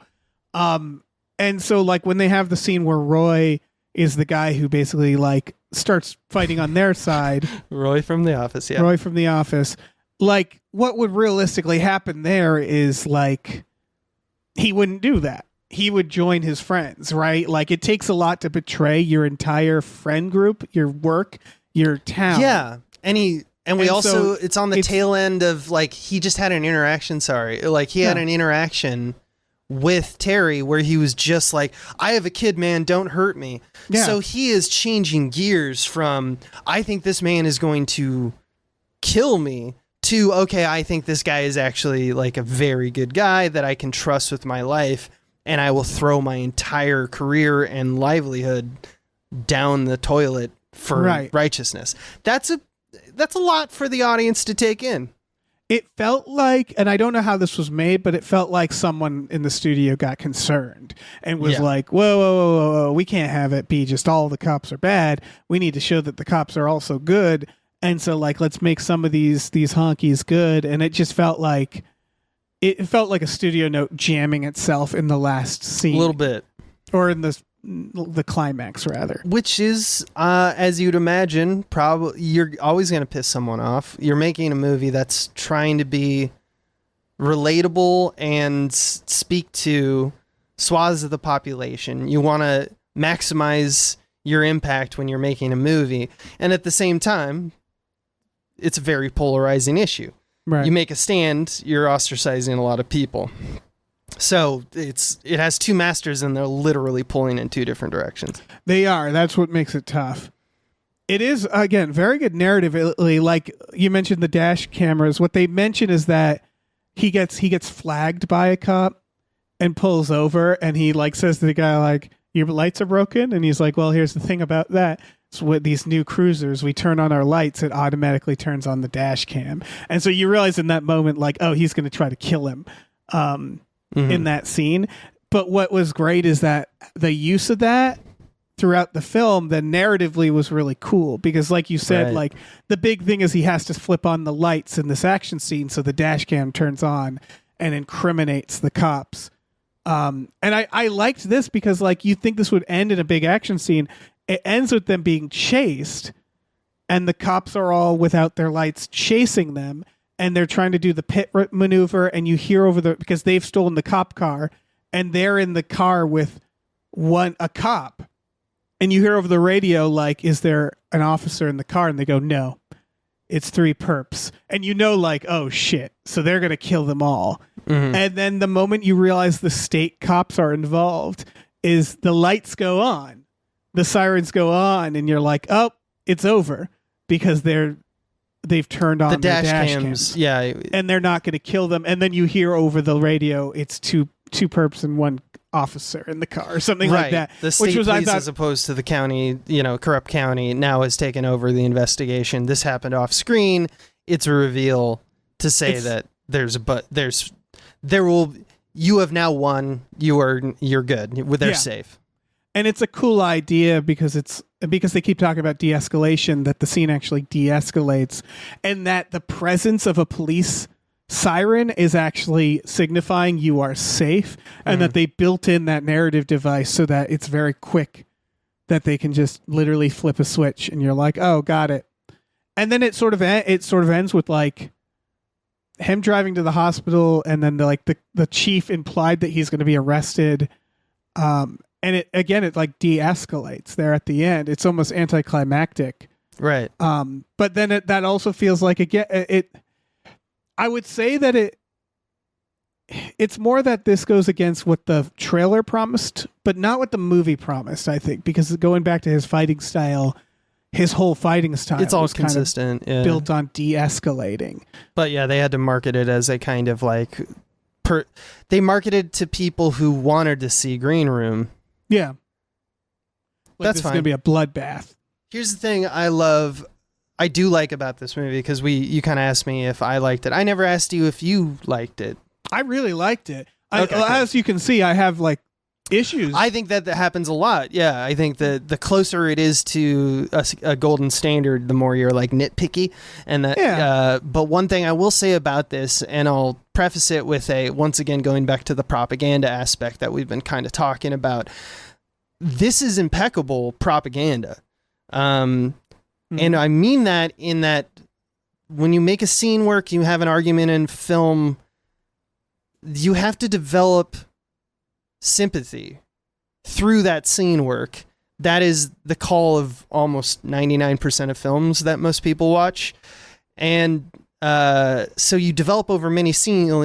And so, like, when they have the scene where Roy is the guy who basically, like, starts fighting on their side. Roy from The Office, yeah. Roy from The Office. Like, what would realistically happen there is, like, he wouldn't do that. He would join his friends, right? Like it takes a lot to betray your entire friend group, your work, your town. Yeah. It's on the tail end of like, he just had an interaction. He had an interaction with Terry where he was just like, I have a kid, man, don't hurt me. Yeah. So he is changing gears from, I think this man is going to kill me, to, okay, I think this guy is actually like a very good guy that I can trust with my life, and I will throw my entire career and livelihood down the toilet for righteousness. That's that's a lot for the audience to take in. It felt like, and I don't know how this was made, but it felt like someone in the studio got concerned and was like, whoa, we can't have it be just all the cops are bad. We need to show that the cops are also good. And so, like, let's make some of these honkies good. And it just felt like a studio note jamming itself in the last scene. A little bit. Or in the climax, rather. Which is, as you'd imagine, probably you're always going to piss someone off. You're making a movie that's trying to be relatable and speak to swaths of the population. You want to maximize your impact when you're making a movie. And at the same time, it's a very polarizing issue. Right. You make a stand, you're ostracizing a lot of people. So it has two masters and they're literally pulling in two different directions. They are. That's what makes it tough. It is, again, very good narratively. Like you mentioned the dash cameras. What they mention is that he gets flagged by a cop and pulls over and he like says to the guy like, your lights are broken? And he's like, well, here's the thing about that. So with these new cruisers, we turn on our lights, it automatically turns on the dash cam. And so you realize in that moment, like, oh, he's going to try to kill him. In that scene. But what was great is that the use of that throughout the film, then narratively was really cool because like you said, like the big thing is he has to flip on the lights in this action scene so the dash cam turns on and incriminates the cops. And I liked this because like you think this would end in a big action scene. It ends with them being chased and the cops are all without their lights chasing them. And they're trying to do the pit maneuver, and you hear over because they've stolen the cop car, and they're in the car with a cop, and you hear over the radio like, "Is there an officer in the car?" And they go, "No, it's 3 perps," and you know, like, "Oh shit!" So they're gonna kill them all. And then the moment you realize the state cops are involved, is the lights go on, the sirens go on, and you're like, "Oh, it's over," because they've turned on the their dash cams. Yeah. And they're not going to kill them. And then you hear over the radio, it's two perps and 1 officer in the car or something like that. The state police, as opposed to the county, corrupt county, now has taken over the investigation. This happened off screen. It's a reveal to say that you have now won. You're good. They're safe. And it's a cool idea because they keep talking about de-escalation, that the scene actually de-escalates, and that the presence of a police siren is actually signifying you are safe, and that they built in that narrative device so that it's very quick, that they can just literally flip a switch, and you're like, oh, got it. And then it sort of ends with like him driving to the hospital, and then the chief implied that he's going to be arrested. And it like de-escalates there at the end. It's almost anticlimactic. Right. But then that also feels like I would say that it's more that this goes against what the trailer promised, but not what the movie promised, I think, because going back to his fighting style, his whole fighting style, it's all consistent, kind of built on de-escalating. But yeah, they had to market it as a kind of like, they marketed to people who wanted to see Green Room. Yeah. That's this fine. It's going to be a bloodbath. Here's the thing I do like about this movie, because you kind of asked me if I liked it. I never asked you if you liked it. I really liked it. Okay, as you can see, I have like issues. I think that happens a lot. Yeah, I think that the closer it is to a golden standard, the more you're like nitpicky. And that. But one thing I will say about this, and I'll preface it with once again going back to the propaganda aspect that we've been kind of talking about. This is impeccable propaganda, and I mean that in that when you make a scene work, you have an argument in film, you have to develop sympathy through that scene work. That is the call of almost 99% of films that most people watch. And so you develop over many scenes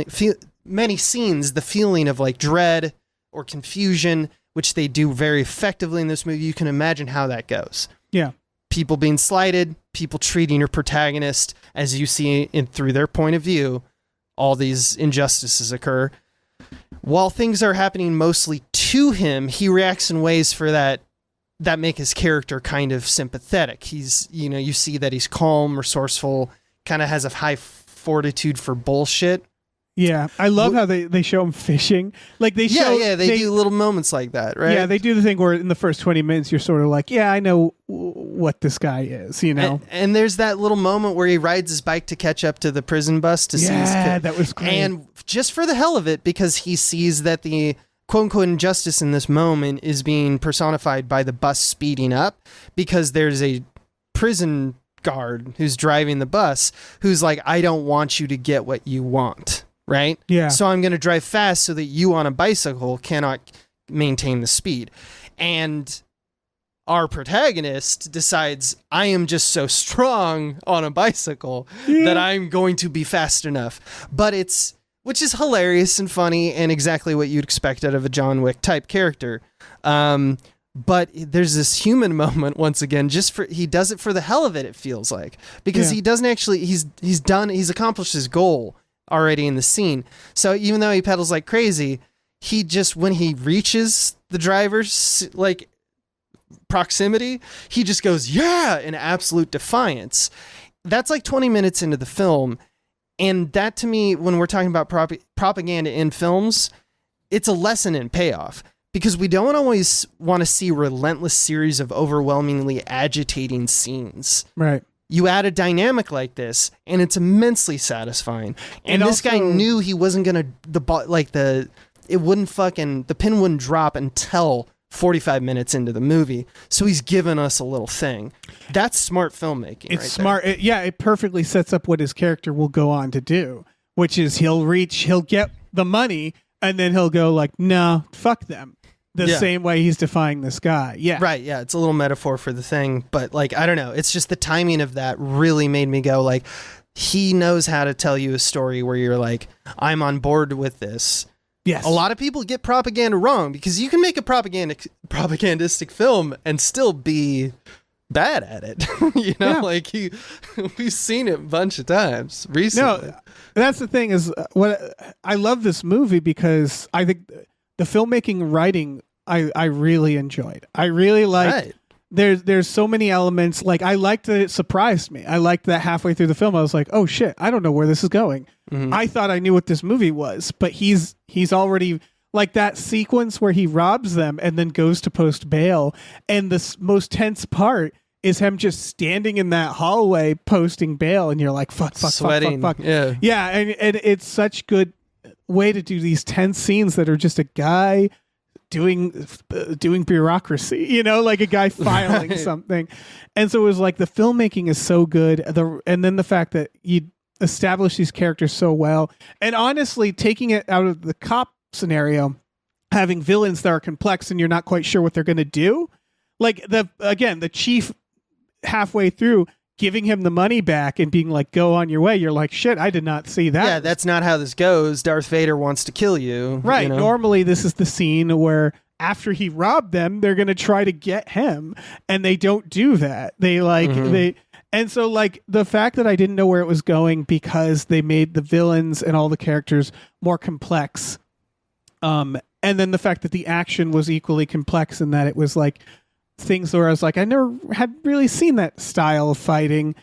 the feeling of like dread or confusion, which they do very effectively in this movie. You can imagine how that goes. Yeah. People being slighted, people treating your protagonist as you see through their point of view. All these injustices occur. While things are happening mostly to him, he reacts in ways for that that make his character kind of sympathetic. He's, you see that he's calm, resourceful, kind of has a high fortitude for bullshit. Yeah, I love how they show him fishing. Like they show, they do little moments like that, right? Yeah, they do the thing where in the first 20 minutes you're sort of like, yeah, I know what this guy is, And there's that little moment where he rides his bike to catch up to the prison bus to see his kid. Yeah, that was great. And just for the hell of it, because he sees that the quote-unquote injustice in this moment is being personified by the bus speeding up, because there's a prison guard who's driving the bus who's like, I don't want you to get what you want. Right? Yeah. So I'm going to drive fast so that you on a bicycle cannot maintain the speed. And our protagonist decides, I am just so strong on a bicycle that I'm going to be fast enough. Which is hilarious and funny and exactly what you'd expect out of a John Wick type character. But there's this human moment once again, he does it for the hell of it feels like. Because he doesn't actually, he's accomplished his goal already in the scene. So even though he pedals like crazy, he just, when he reaches the driver's like proximity, he just goes, yeah, in absolute defiance. That's like 20 minutes into the film. And that to me, when we're talking about propaganda in films, it's a lesson in payoff, because we don't always want to see a relentless series of overwhelmingly agitating scenes. Right. You add a dynamic like this, and it's immensely satisfying. And this guy knew he wasn't gonna the pin wouldn't drop until 45 minutes into the movie. So he's given us a little thing. That's smart filmmaking. It's right smart. It perfectly sets up what his character will go on to do, which is he'll get the money, and then he'll go like, no, fuck them. The same way he's defying this guy. Yeah. Right. Yeah. It's a little metaphor for the thing, but like, I don't know. It's just the timing of that really made me go like, he knows how to tell you a story where you're like, I'm on board with this. Yes. A lot of people get propaganda wrong, because you can make a propagandistic film and still be bad at it. Like we've seen it a bunch of times recently. No, that's the thing is what I love this movie, because I think the filmmaking and writing I really enjoyed. I really liked. Right. There's so many elements. Like I liked that it surprised me. I liked that halfway through the film I was like, oh shit, I don't know where this is going. Mm-hmm. I thought I knew what this movie was, but he's already, like that sequence where he robs them and then goes to post bail, and the most tense part is him just standing in that hallway posting bail, and you're like, fuck, sweating. Fuck. Yeah, and it's such good way to do these tense scenes that are just a guy doing bureaucracy, like a guy filing something. And so it was like the filmmaking is so good, and then the fact that you establish these characters so well, and honestly taking it out of the cop scenario, having villains that are complex and you're not quite sure what they're going to do, like the chief halfway through giving him the money back and being like, go on your way. You're like, shit, I did not see that. Yeah, that's not how this goes. Darth Vader wants to kill you. Right. Normally, this is the scene where after he robbed them, they're going to try to get him, and they don't do that. And so like the fact that I didn't know where it was going, because they made the villains and all the characters more complex. And then the fact that the action was equally complex, and that it was like things where I was like, I never had really seen that style of fighting.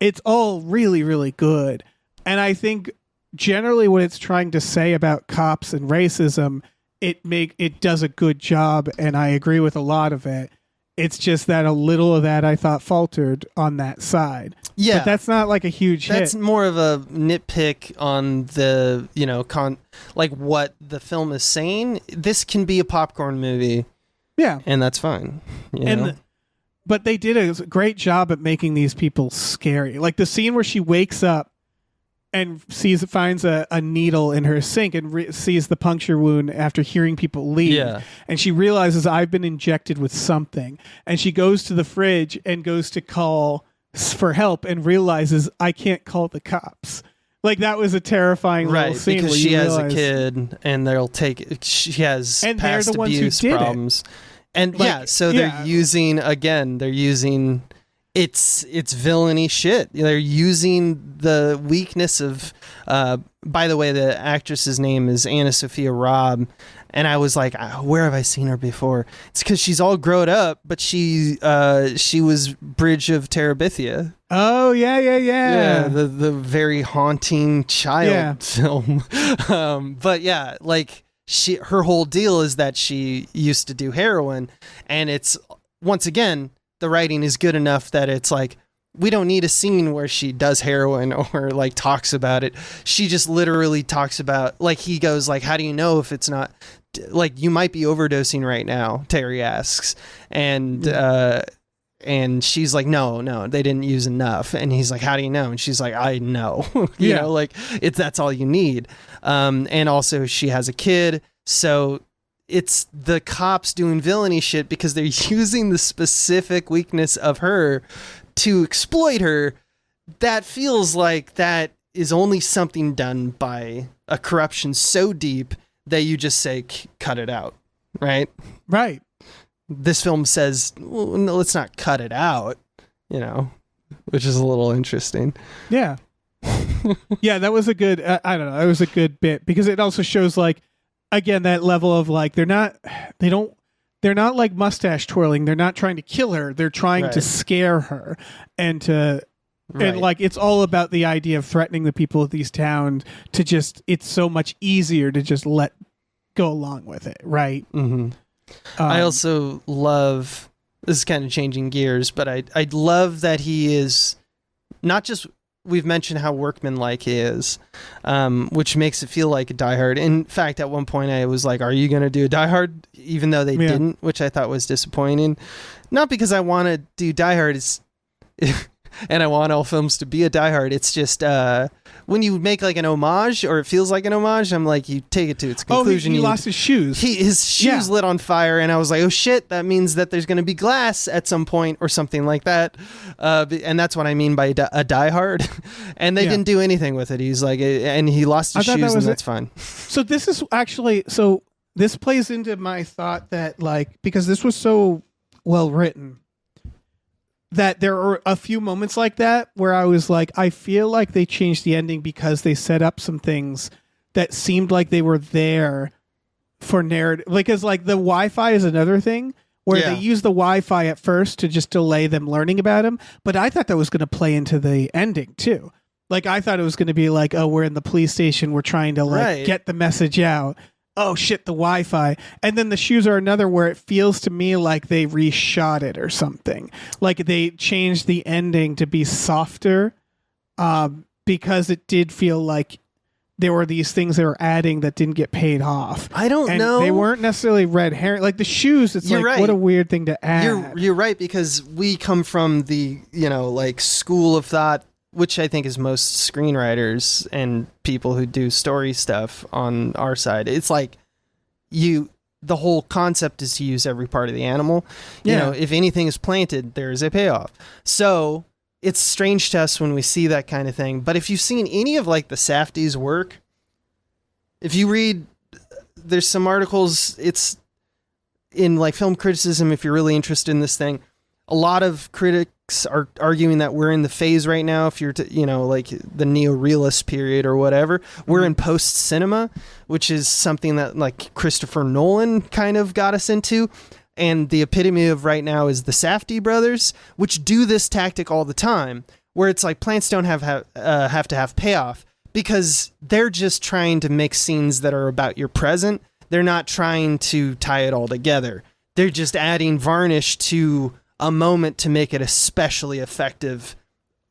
It's all really, really good. And I think generally what it's trying to say about cops and racism, it does a good job, and I agree with a lot of it. It's just that a little of that I thought faltered on that side. Yeah. But that's not like a huge hit. That's more of a nitpick on the, like what the film is saying. This can be a popcorn movie. Yeah. And that's fine. But they did a great job at making these people scary. Like the scene where she wakes up and finds a needle in her sink and sees the puncture wound after hearing people leave. Yeah. And she realizes, I've been injected with something. And she goes to the fridge and goes to call for help and realizes, I can't call the cops. Like that was a terrifying little scene. Because she has a kid, and she has and past they're the ones abuse who did problems. And Like, they're using it's villainy shit. They're using the weakness of by the way, the actress's name is Anna Sophia Robb, And I was like, where have I seen her before? It's because she's all grown up, but she was Bridge of Terabithia. Oh, yeah. Yeah, the very haunting child film. But yeah, like her whole deal is that she used to do heroin, and it's, once again, the writing is good enough that it's like, we don't need a scene where she does heroin or like talks about it. She just literally talks about, like, he goes like, how do you know if it's not, like, you might be overdosing right now, Terry asks. And she's like, no, they didn't use enough. And he's like, how do you know? And she's like, I know. you know, like, that's all you need. And also she has a kid. So it's the cops doing villainy shit because they're using the specific weakness of her to exploit her. That feels like that is only something done by a corruption so deep that you just say, cut it out, right? Right. This film says, well, no, let's not cut it out, you know, which is a little interesting. Yeah. Yeah, that was a good, I don't know, it was a good bit because it also shows, like, again, that level of, like, they're not like mustache twirling. They're not trying to kill her. They're trying to scare her and and like, it's all about the idea of threatening the people of these towns to just, it's so much easier to just let go along with it. Right. Mm-hmm. I also love, this is kind of changing gears, but I love that he is not just, we've mentioned how workmanlike he is, which makes it feel like a Die Hard. In fact, at one point I was like, are you going to do a Die Hard? Even though they didn't, which I thought was disappointing. Not because I want to do Die Hard, and I want all films to be a Die Hard. It's just when you make like an homage, or it feels like an homage, I'm like, you take it to its conclusion. He lost his shoes. His shoes lit on fire, and I was like, oh shit, that means that there's going to be glass at some point or something like that. And that's what I mean by a Die Hard. And they didn't do anything with it. He's like, and he lost his shoes, and that's fine. So this is actually, so this plays into my thought that, like, because this was so well written, that there are a few moments like that where I was like, I feel like they changed the ending because they set up some things that seemed like they were there for narrative. Because, like, the Wi-Fi is another thing where they use the Wi-Fi at first to just delay them learning about him. But I thought that was going to play into the ending too. Like, I thought it was going to be like, oh, we're in the police station. We're trying to like get the message out. Oh shit, the Wi-Fi. And then the shoes are another where it feels to me like they reshot it or something. Like they changed the ending to be softer because it did feel like there were these things they were adding that didn't get paid off. I don't know. They weren't necessarily red herring. Like the shoes, it's like, what a weird thing to add. You're right, because we come from the, like, school of thought, which I think is most screenwriters and people who do story stuff on our side. It's like the whole concept is to use every part of the animal. You know, if anything is planted, there is a payoff. So it's strange to us when we see that kind of thing. But if you've seen any of like the Safdie's work, if you read, there's some articles, it's in like film criticism, if you're really interested in this thing, a lot of critics are arguing that we're in the phase right now, if you're like the neo-realist period or whatever, we're in post-cinema, which is something that like Christopher Nolan kind of got us into. And the epitome of right now is the Safdie brothers, which do this tactic all the time, where it's like plants don't have to have payoff because they're just trying to make scenes that are about your present. They're not trying to tie it all together. They're just adding varnish to a moment to make it especially effective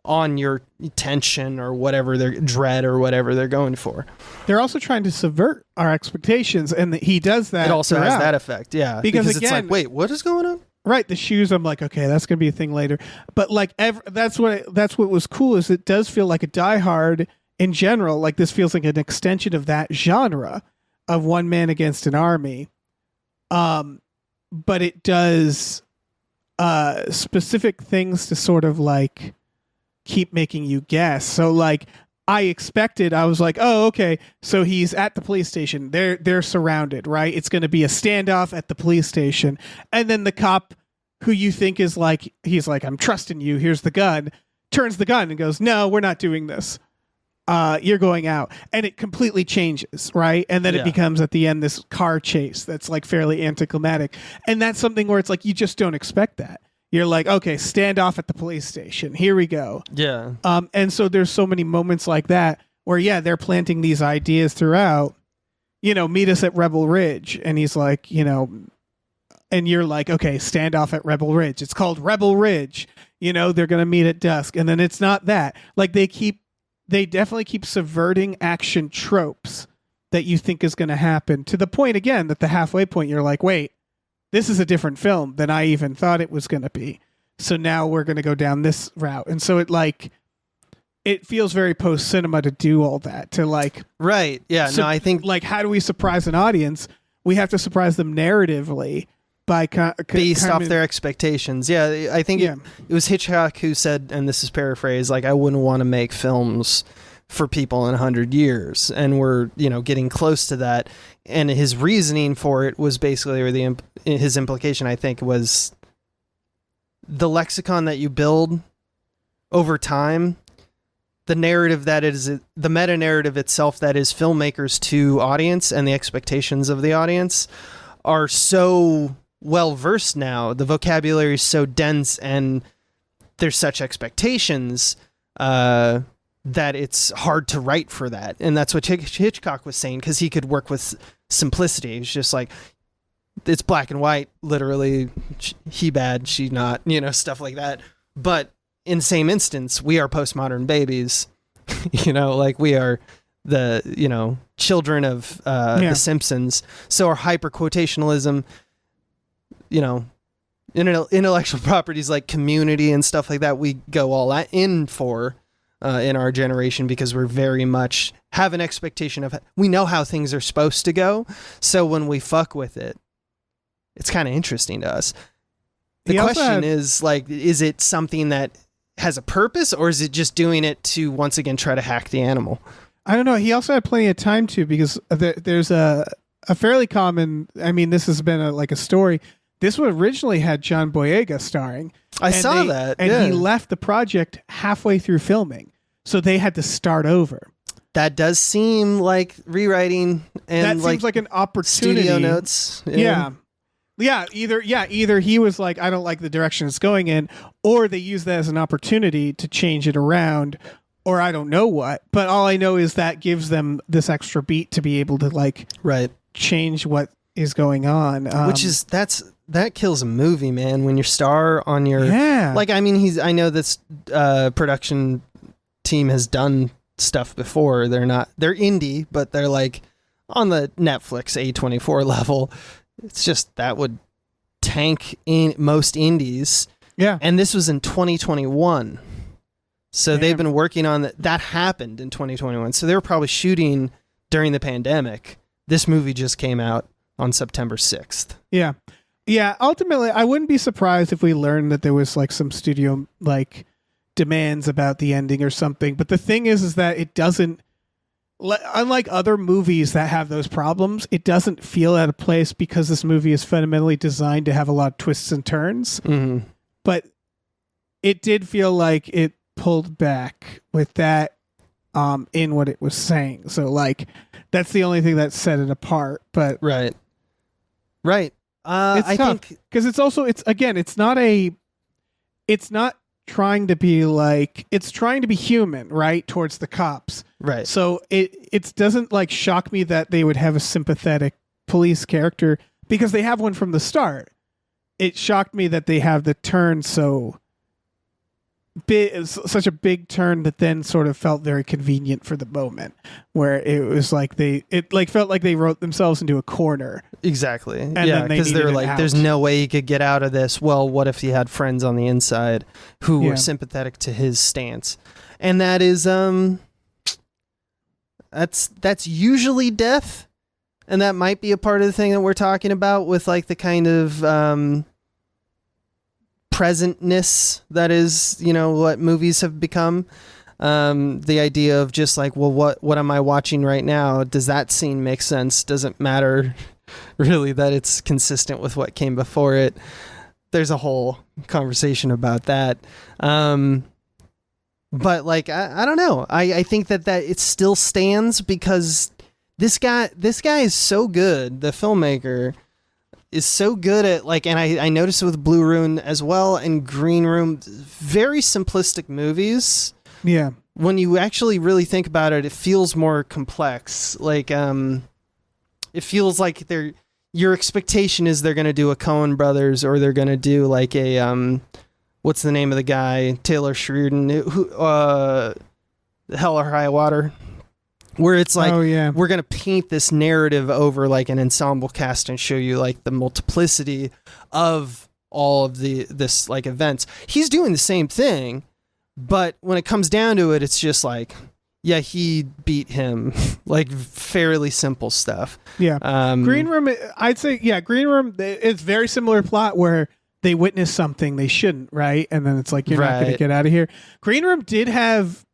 on your tension or whatever, their dread or whatever they're going for. They're also trying to subvert our expectations, and he does that. It also throughout. has that effect, yeah. Because again, it's like, wait, what is going on? Right, the shoes. I'm like, okay, that's gonna be a thing later. But like, that's what was cool is it does feel like a Die Hard in general. Like this feels like an extension of that genre of one man against an army. But it does specific things to sort of like keep making you guess. So like I was like, oh, okay. So he's at the police station. They're surrounded, right? It's going to be a standoff at the police station. And then the cop who you think is like, he's like, I'm trusting you. Here's the gun. Turns the gun and goes, no, we're not doing this. you're going out, and it completely changes, right? And then Yeah. it becomes at the end this car chase that's like fairly anticlimactic, and that's something where it's like you just don't expect that. You're like, okay, standoff at the police station. Here we go. Yeah. And so there's so many moments like that where, yeah, they're planting these ideas throughout. Meet us at Rebel Ridge, and he's like, and you're like, okay, standoff at Rebel Ridge. It's called Rebel Ridge. They're gonna meet at dusk, and then it's not that. Like they definitely keep subverting action tropes that you think is going to happen, to the point, again, that the halfway point, you're like, wait, this is a different film than I even thought it was going to be. So now we're going to go down this route. And so it feels very post cinema to do all that, to like, Right. Yeah. No, I think like, how do we surprise an audience? We have to surprise them narratively by based off their expectations. Yeah, I think Yeah. it was Hitchcock who said, and this is paraphrased, like, I wouldn't want to make films for people in 100 years, and we're getting close to that. And his reasoning for it was basically, or his implication, I think, was the lexicon that you build over time, the narrative that is the meta narrative itself that is filmmakers to audience and the expectations of the audience are so well versed now. The vocabulary is so dense, and there's such expectations that it's hard to write for that. And that's what Hitchcock was saying, because he could work with simplicity. It's just like, it's black and white, literally, he bad, she not, stuff like that. But in the same instance, we are postmodern babies, like we are the, children of The Simpsons. So our hyper quotationalism, intellectual properties like Community and stuff like that, we go all in for in our generation, because we're very much have an expectation of, we know how things are supposed to go. So when we fuck with it, it's kind of interesting to us. The question is, like, is it something that has a purpose, or is it just doing it to once again try to hack the animal? I don't know. He also had plenty of time to, because there's a fairly common, this has been a story. This one originally had John Boyega starring. I saw that. And he left the project halfway through filming. So they had to start over. That does seem like rewriting, and that seems like an opportunity. Studio notes. Yeah. Either he was like, I don't like the direction it's going in, or they use that as an opportunity to change it around, or I don't know what. But all I know is that gives them this extra beat to be able to change what is going on. Which is, that kills a movie, man. When your star on your I know this production team has done stuff before. They're indie, but they're like on the Netflix A24 level. It's just, that would tank in most indies. Yeah. And this was in 2021. So they've been working on that. That happened in 2021. So they were probably shooting during the pandemic. This movie just came out on September 6th. Yeah. Yeah. Ultimately, I wouldn't be surprised if we learned that there was some studio demands about the ending or something. But the thing is that it doesn't, unlike other movies that have those problems, it doesn't feel out of place, because this movie is fundamentally designed to have a lot of twists and turns. Mm-hmm. But it did feel like it pulled back with that in what it was saying. So that's the only thing that set it apart. But right. It's I tough, think because it's not trying to be it's trying to be human, right, towards the cops. Right. So it doesn't shock me that they would have a sympathetic police character, because they have one from the start. It shocked me that they have the turn so big, such a big turn that then sort of felt very convenient for the moment, where it was felt like they wrote themselves into a corner. Exactly. And yeah, because they're like, there's no way he could get out of this. Well, what if he had friends on the inside who were sympathetic to his stance? And that is that's usually death, and that might be a part of the thing that we're talking about with the kind of presentness that is, what movies have become. The idea of just what am I watching right now? Does that scene make sense? Doesn't matter really that it's consistent with what came before it. There's a whole conversation about that. But like I don't know. I think that it still stands because this guy is so good. The filmmaker is so good at like, and I noticed it with Blue Ruin as well and Green Room, very simplistic movies. Yeah. When you actually really think about it, it feels more complex. Like it feels like your expectation is they're going to do a Coen Brothers or they're going to do like a what's the name of the guy, Taylor Sheridan, who Hell or High Water, where it's like we're going to paint this narrative over like an ensemble cast and show you like the multiplicity of all of this like events. He's doing the same thing, but when it comes down to it, it's just like, yeah, he beat him. Like fairly simple stuff. Yeah. Green Room, I'd say, Green Room, it's very similar plot where they witness something they shouldn't, right? And then it's like, you're not going to get out of here. Green Room did have,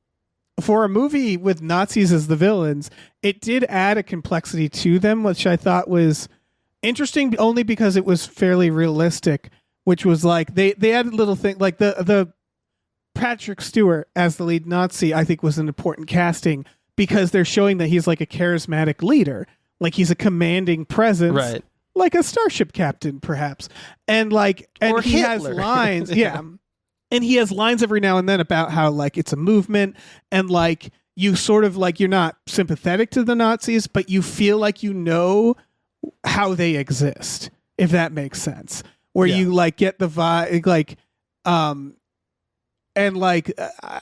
for a movie with Nazis as the villains, it did add a complexity to them, which I thought was interesting only because it was fairly realistic, which was like, they added little thing like the Patrick Stewart as the lead Nazi, I think was an important casting because they're showing that he's like a charismatic leader, like he's a commanding presence, right? Like a starship captain, perhaps, and like, and or he Hitler. has lines, yeah, and he has lines every now and then about how like it's a movement, and like you sort of like you're not sympathetic to the Nazis, but you feel like you know how they exist, if that makes sense, where you like get the vibe, like, and like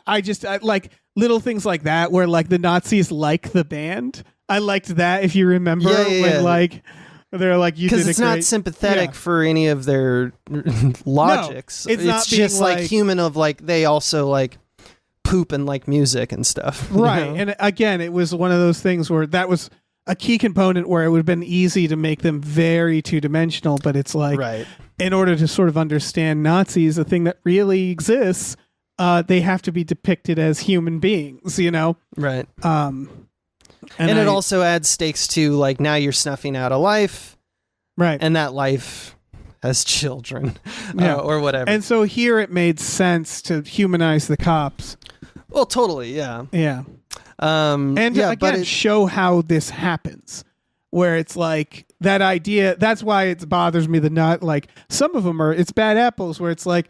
I like little things like that where like the Nazis like the band. I liked that, if you remember, when like they're like, you did because it's not sympathetic for any of their logics. No, it's just like human of like they also like poop and like music and stuff, right? You know? And again, it was one of those things where that was a key component where it would have been easy to make them very two-dimensional, but it's like, in order to sort of understand Nazis, a thing that really exists, they have to be depicted as human beings, you know? Right. And it also adds stakes to like, now you're snuffing out a life. Right. And that life has children or whatever. And so here it made sense to humanize the cops. Well, totally. Yeah. Yeah. And again, show how this happens, where it's like that idea. That's why it bothers me like some of them it's bad apples where it's like,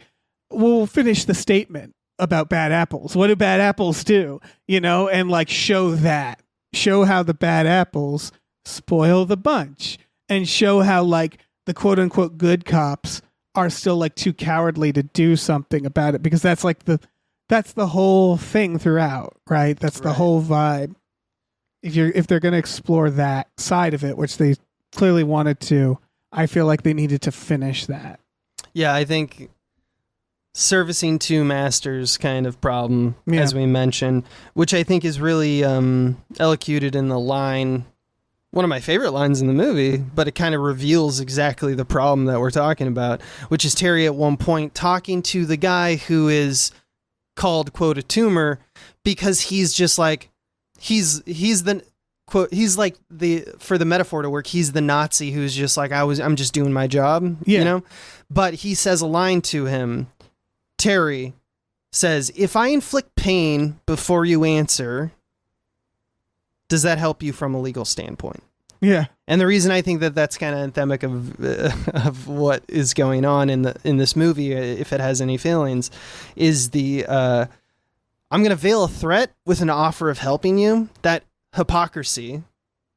we'll finish the statement about bad apples. What do bad apples do? You know, and like show how the bad apples spoil the bunch, and show how like the quote unquote good cops are still like too cowardly to do something about it, because that's like that's the whole thing throughout, right? That's the whole vibe. If they're going to explore that side of it, which they clearly wanted to, I feel like they needed to finish that. Yeah, I think servicing two masters kind of problem, as we mentioned, which I think is really elocuted in the line, one of my favorite lines in the movie, but it kind of reveals exactly the problem that we're talking about, which is Terry at one point talking to the guy who is called, quote, a tumor, because he's just like, he's the quote, he's like for the metaphor to work, he's the Nazi who's just like, I'm just doing my job, you know? But he says a line to him. Terry says, if I inflict pain before you answer, does that help you from a legal standpoint? Yeah. And the reason I think that that's kind of anthemic of what is going on in this movie, if it has any feelings, is I'm going to veil a threat with an offer of helping you. That hypocrisy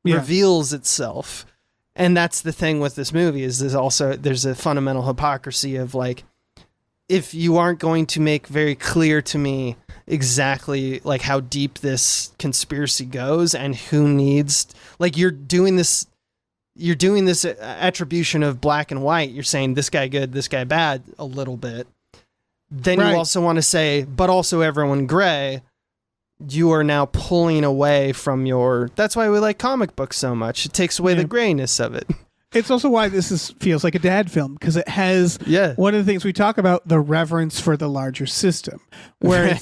reveals itself. And that's the thing with this movie, is there's a fundamental hypocrisy of like, if you aren't going to make very clear to me exactly like how deep this conspiracy goes and who needs, like, you're doing this attribution of black and white. You're saying this guy good, this guy bad a little bit. Then you also want to say, but also everyone gray. You are now pulling away from that's why we like comic books so much. It takes away the grayness of it. It's also why this feels like a dad film, because it has one of the things we talk about, the reverence for the larger system, where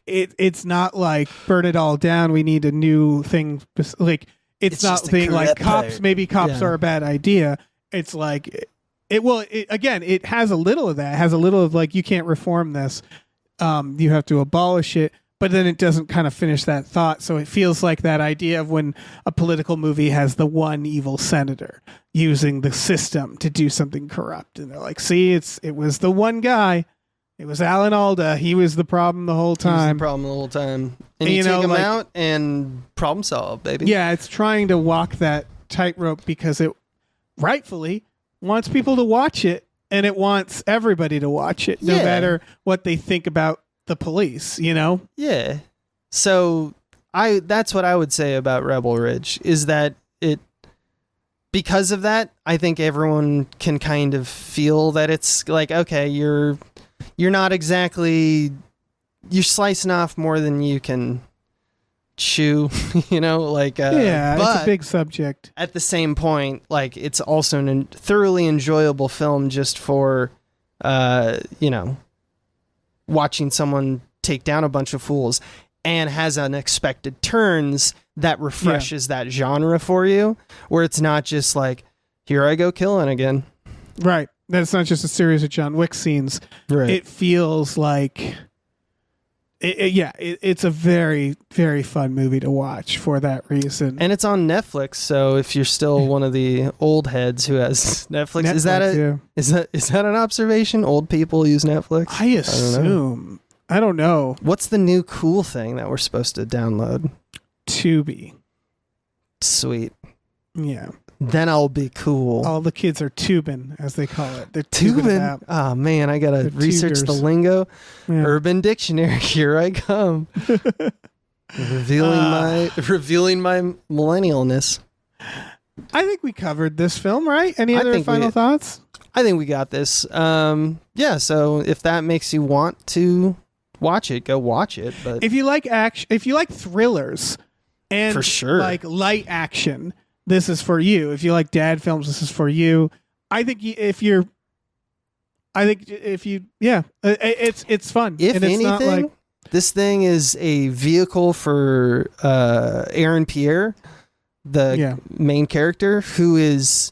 it's not like burn it all down. We need a new thing. Like it's not being like cops. Maybe cops are a bad idea. It's like it has a little of that. It has a little of like, you can't reform this. You have to abolish it. but then it doesn't kind of finish that thought. So it feels like that idea of when a political movie has the one evil senator using the system to do something corrupt. And they're like, see, it was the one guy. It was Alan Alda. He was the problem the whole time. He was the problem the whole time. And you take him out and problem solved, baby. Yeah, it's trying to walk that tightrope because it rightfully wants people to watch it, and it wants everybody to watch it, no matter what they think about the police, you know? Yeah. So that's what I would say about Rebel Ridge, is that because of that, I think everyone can kind of feel that it's like, okay, you're not exactly, you're slicing off more than you can chew, you know, like, but it's a big subject. At the same point, like, it's also a thoroughly enjoyable film just for, watching someone take down a bunch of fools, and has unexpected turns that refreshes that genre for you, where it's not just like, here I go killing again. Right. That it's not just a series of John Wick scenes. Right. It feels like, it's a very, very fun movie to watch for that reason. And it's on Netflix, so if you're still one of the old heads who has Netflix, is that an observation? Old people use Netflix? I assume. I don't know. What's the new cool thing that we're supposed to download? Tubi. Sweet. Yeah. Then I'll be cool. All the kids are tubing, as they call it. They're tubing? Oh, man, I got to research the lingo. Yeah. Urban Dictionary, here I come. revealing my millennialness. I think we covered this film, right? Any other final thoughts? I think we got this. So if that makes you want to watch it, go watch it. But if you like action, if you like thrillers and for sure, like light action, this is for you. If you like dad films, this is for you. It's fun. If and it's anything, not like, this thing is a vehicle for Aaron Pierre, the main character, who is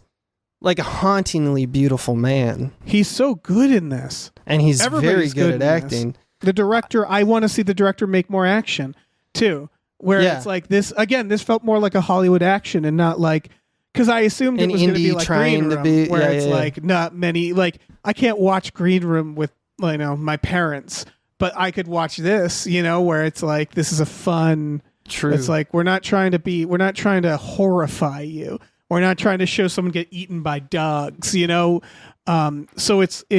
like a hauntingly beautiful man. He's so good in this, and he's very good at acting. The director, I want to see the director make more action too. Where it's like this again. This felt more like a Hollywood action, and not like, because I assumed it was going to be like Green Room, where it's like not many. Like, I can't watch Green Room with my parents, but I could watch this. Where it's like, this is a fun. True. It's like we're not trying to horrify you. We're not trying to show someone get eaten by dogs. So it's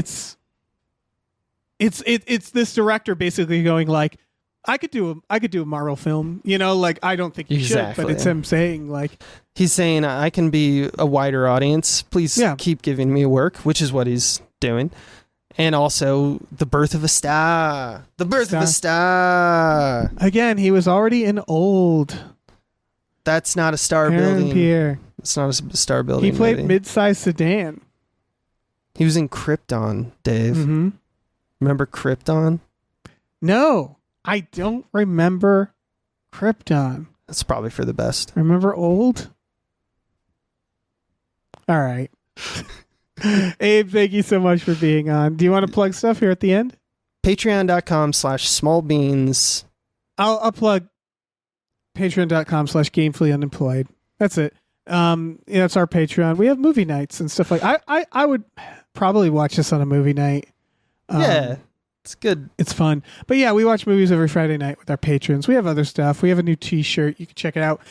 this director basically going like, I could do a Marvel film, like, I don't think you should, but it's him saying like, he's saying, I can be a wider audience. Please keep giving me work, which is what he's doing. And also The Birth of a Star. The Birth of a Star. Again, he was already in Old. That's not a star Aaron building. Pierre. It's not a star building. He played movie. Mid-Sized Sedan. He was in Krypton, Dave. Mm-hmm. Remember Krypton? No. I don't remember Krypton. That's probably for the best. Remember Old? All right. Abe, thank you so much for being on. Do you want to plug stuff here at the end? Patreon.com/smallbeans. I'll plug patreon.com/gamefullyunemployed. That's it. That's our Patreon. We have movie nights and stuff like I would probably watch this on a movie night. It's good. It's fun. But yeah, we watch movies every Friday night with our patrons. We have other stuff. We have a new t-shirt. You can check it out.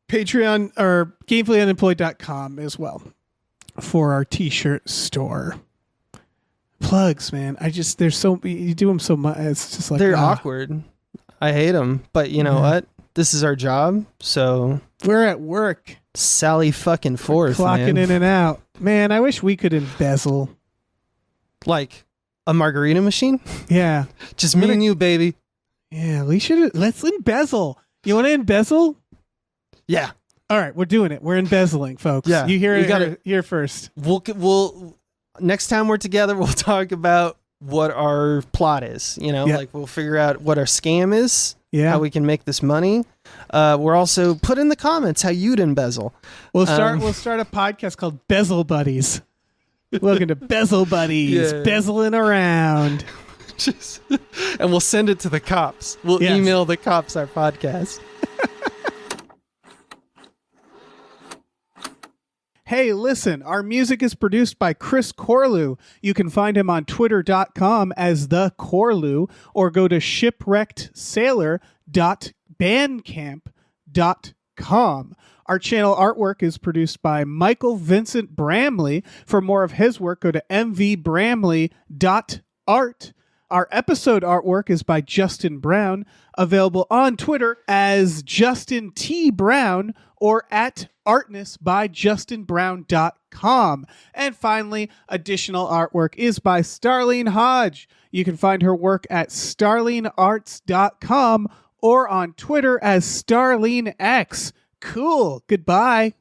Patreon or gamefullyunemployed.com as well for our t-shirt store. Plugs, man. You do them so much. It's just like, they're awkward. I hate them. But you know what? This is our job. So we're at work. Sally fucking forth, clocking man. in and out. Man, I wish we could embezzle. Like a margarita machine? Yeah. Just me and you, baby. Yeah, let's embezzle. You want to embezzle? Yeah. All right, we're doing it. We're embezzling, folks. Yeah. You hear it here first. We'll next time we're together, we'll talk about what our plot is. Like we'll figure out what our scam is. Yeah. How we can make this money. We're also put in the comments how you'd embezzle. We'll start a podcast called Bezel Buddies. Welcome to Bezel Buddies, bezeling around. And we'll send it to the cops. We'll Yes. email the cops our podcast. Hey, listen, our music is produced by Chris Corlew. You can find him on twitter.com as the Corlew, or go to shipwreckedsailor.bandcamp.com. Our channel artwork is produced by Michael Vincent Bramley. For more of his work, go to mvbramley.art. Our episode artwork is by Justin Brown, available on Twitter as Justin T. Brown or at artnessbyjustinbrown.com. And finally, additional artwork is by Starlene Hodge. You can find her work at starlenearts.com or on Twitter as StarleneX. Cool. Goodbye.